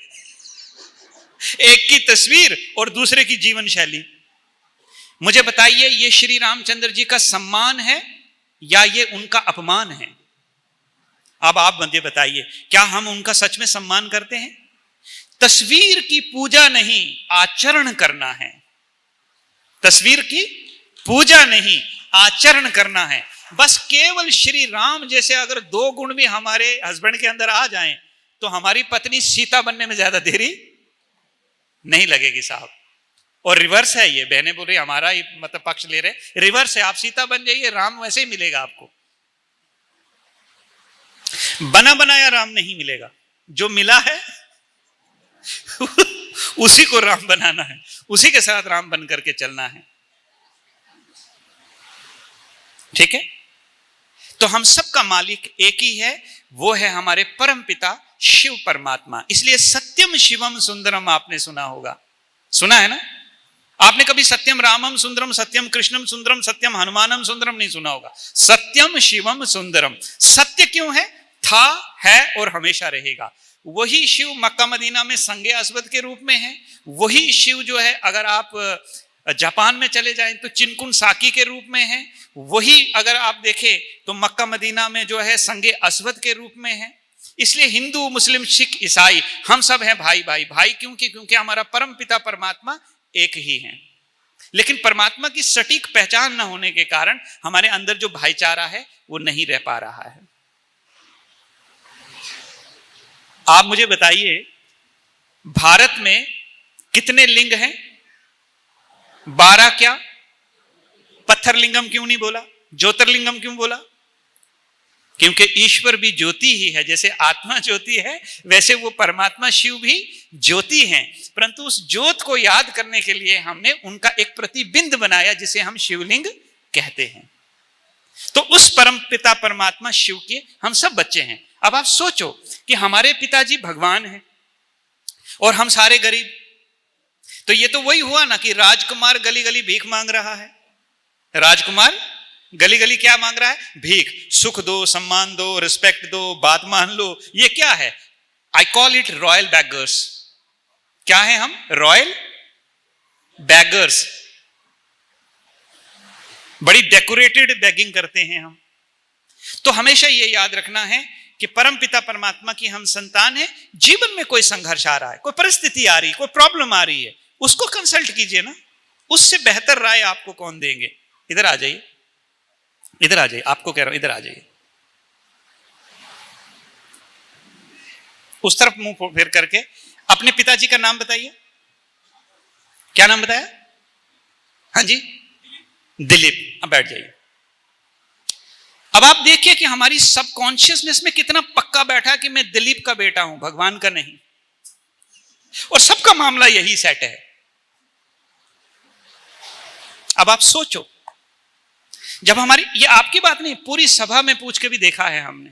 एक की तस्वीर और दूसरे की जीवन शैली। मुझे बताइए, ये श्री रामचंद्र जी का सम्मान है या ये उनका अपमान है? अब आप मुझे बताइए, क्या हम उनका सच में सम्मान करते हैं? तस्वीर की पूजा नहीं, आचरण करना है। तस्वीर की पूजा नहीं, आचरण करना है। बस केवल श्री राम जैसे अगर 2 गुण भी हमारे हस्बैंड के अंदर आ जाएं तो हमारी पत्नी सीता बनने में ज्यादा देरी नहीं लगेगी साहब। और रिवर्स है, ये बहनें बोल रही हमारा ही मतलब पक्ष ले रहे, रिवर्स है, आप सीता बन जाइए, राम वैसे ही मिलेगा आपको। बना बनाया राम नहीं मिलेगा, जो मिला है उसी को राम बनाना है, उसी के साथ राम बन करके चलना है। ठीक है, तो हम सबका मालिक एक ही है, वो है हमारे परम पिता शिव परमात्मा। इसलिए सत्यम शिवम सुंदरम आपने सुना होगा, सुना है ना? आपने कभी सत्यम रामम सुंदरम, सत्यम कृष्णम सुंदरम, सत्यम हनुमानम सुंदरम नहीं सुना होगा। सत्यम शिवम सुंदरम। सत्य क्यों है? था, है और हमेशा रहेगा। वही शिव मक्का मदीना में संगे अस्वद के रूप में है। वही शिव जो है अगर आप जापान में चले जाएं तो चिनकुन साकी के रूप में है। वही अगर आप देखें तो मक्का मदीना में जो है संगे अस्वद के रूप में है। इसलिए हिंदू मुस्लिम सिख ईसाई हम सब हैं भाई भाई भाई। क्योंकि हमारा परम पिता परमात्मा एक ही है। लेकिन परमात्मा की सटीक पहचान न होने के कारण हमारे अंदर जो भाईचारा है वो नहीं रह पा रहा है। आप मुझे बताइए, भारत में कितने लिंग हैं? 12 क्या? पत्थर लिंगम क्यों नहीं बोला? ज्योतिर्लिंगम क्यों बोला? क्योंकि ईश्वर भी ज्योति ही है। जैसे आत्मा ज्योति है वैसे वो परमात्मा शिव भी ज्योति हैं। परंतु उस ज्योत को याद करने के लिए हमने उनका एक प्रतिबिंब बनाया जिसे हम शिवलिंग कहते हैं। तो उस परम पिता परमात्मा शिव के हम सब बच्चे हैं। अब आप सोचो कि हमारे पिताजी भगवान हैं और हम सारे गरीब, तो ये तो वही हुआ ना कि राजकुमार गली गली भीख मांग रहा है। राजकुमार गली गली क्या मांग रहा है? भीख। सुख दो, सम्मान दो, रिस्पेक्ट दो, बात मान लो। ये क्या है? I call it royal beggars. क्या है हम? Royal beggars. बड़ी डेकोरेटेड बैगिंग करते हैं हम। तो हमेशा ये याद रखना है कि परम पिता परमात्मा की हम संतान है। जीवन में कोई संघर्ष आ रहा है, कोई परिस्थिति आ रही है, कोई प्रॉब्लम आ रही है, उसको कंसल्ट कीजिए ना। उससे बेहतर राय आपको कौन देंगे? इधर आ जाइए, इधर आ जाइए, आपको कह रहा हूं इधर आ जाइए। उस तरफ मुंह फेर करके अपने पिताजी का नाम बताइए। क्या नाम बताया? हाँ जी, दिलीप। अब बैठ जाइए। अब आप देखिए कि हमारी सबकॉन्शियसनेस में कितना पक्का बैठा कि मैं दिलीप का बेटा हूं, भगवान का नहीं। और सबका मामला यही सेट है। अब आप सोचो, जब हमारी, ये आपकी बात नहीं, पूरी सभा में पूछ के भी देखा है हमने,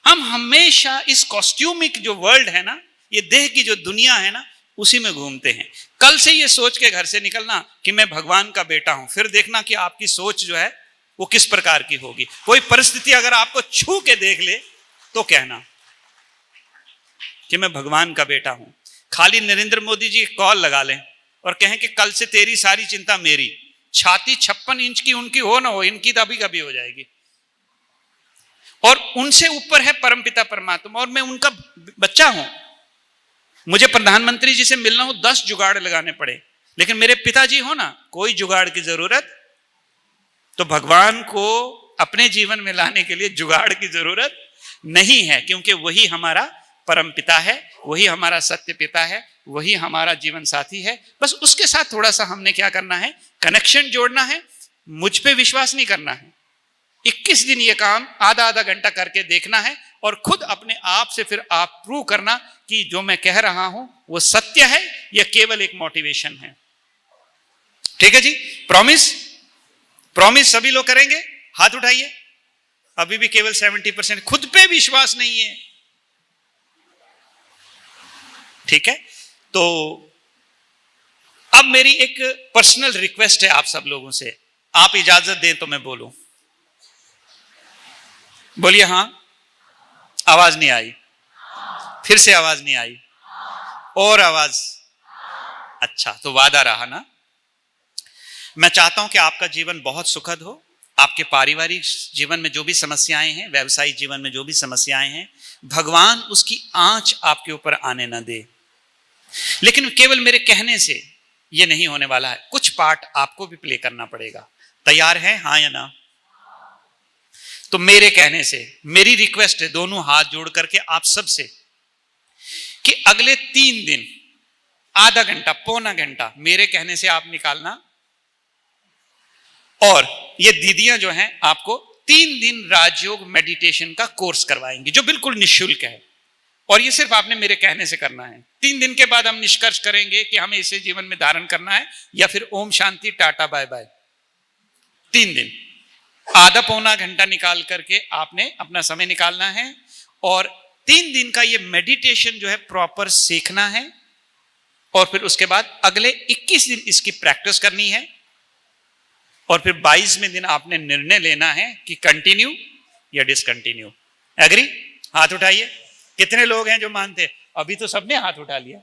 हम हमेशा इस कॉस्ट्यूमिक जो वर्ल्ड है ना, ये देह की जो दुनिया है ना, उसी में घूमते हैं। कल से ये सोच के घर से निकलना कि मैं भगवान का बेटा हूं, फिर देखना कि आपकी सोच जो है वो किस प्रकार की होगी। कोई परिस्थिति अगर आपको छू के देख ले तो कहना कि मैं भगवान का बेटा हूं। खाली नरेंद्र मोदी जी कॉल लगा लें और कहें कि कल से तेरी सारी चिंता मेरी। छाती 56 इंच की उनकी हो ना हो, इनकी तो अभी कभी हो जाएगी। और उनसे ऊपर है परमपिता परमात्मा और मैं उनका बच्चा हूं। मुझे प्रधानमंत्री जी से मिलना हो 10 जुगाड़ लगाने पड़े, लेकिन मेरे पिताजी हो ना, कोई जुगाड़ की जरूरत। तो भगवान को अपने जीवन में लाने के लिए जुगाड़ की जरूरत नहीं है, क्योंकि वही हमारा परम पिता है, वही हमारा सत्य पिता है, वही हमारा जीवन साथी है। बस उसके साथ थोड़ा सा हमने क्या करना है? कनेक्शन जोड़ना है। मुझ पे विश्वास नहीं करना है। 21 दिन ये काम आधा आधा घंटा करके देखना है और खुद अपने आप से फिर आप प्रूव करना कि जो मैं कह रहा हूं वो सत्य है या केवल एक मोटिवेशन है। ठीक है जी? प्रॉमिस? प्रॉमिस सभी लोग करेंगे? हाथ उठाइए। अभी भी केवल 70% खुद पे विश्वास नहीं है। ठीक है, तो अब मेरी एक पर्सनल रिक्वेस्ट है आप सब लोगों से। आप इजाजत दें तो मैं बोलूं। बोलिए हाँ। आवाज नहीं आई, फिर से आवाज नहीं आई, और आवाज। अच्छा, तो वादा रहा ना। मैं चाहता हूं कि आपका जीवन बहुत सुखद हो। आपके पारिवारिक जीवन में जो भी समस्याएं हैं, व्यवसायिक जीवन में जो भी समस्याएं हैं, भगवान उसकी आंच आपके ऊपर आने ना दे। लेकिन केवल मेरे कहने से ये नहीं होने वाला है, कुछ पार्ट आपको भी प्ले करना पड़ेगा। तैयार है, हाँ या ना? तो मेरे कहने से मेरी रिक्वेस्ट है दोनों हाथ जोड़ करके आप सबसे कि अगले 3 दिन आधा घंटा, पौना घंटा मेरे कहने से आप निकालना। और ये दीदियां जो हैं आपको 3 दिन राजयोग मेडिटेशन का कोर्स करवाएंगी, जो बिल्कुल निःशुल्क है। और ये सिर्फ आपने मेरे कहने से करना है। 3 दिन के बाद हम निष्कर्ष करेंगे कि हमें इसे जीवन में धारण करना है या फिर Om Shanti tata bye bye. 3 दिन आधा पौना घंटा निकाल करके आपने अपना समय निकालना है और 3 दिन का ये मेडिटेशन जो है प्रॉपर सीखना है। और फिर उसके बाद अगले 21 दिन इसकी प्रैक्टिस करनी है। और फिर 22वें दिन आपने निर्णय लेना है कि कंटिन्यू या डिसकंटिन्यू। एग्री? हाथ उठाइए। कितने लोग हैं जो मानते हैं? अभी तो सबने हाथ उठा लिया।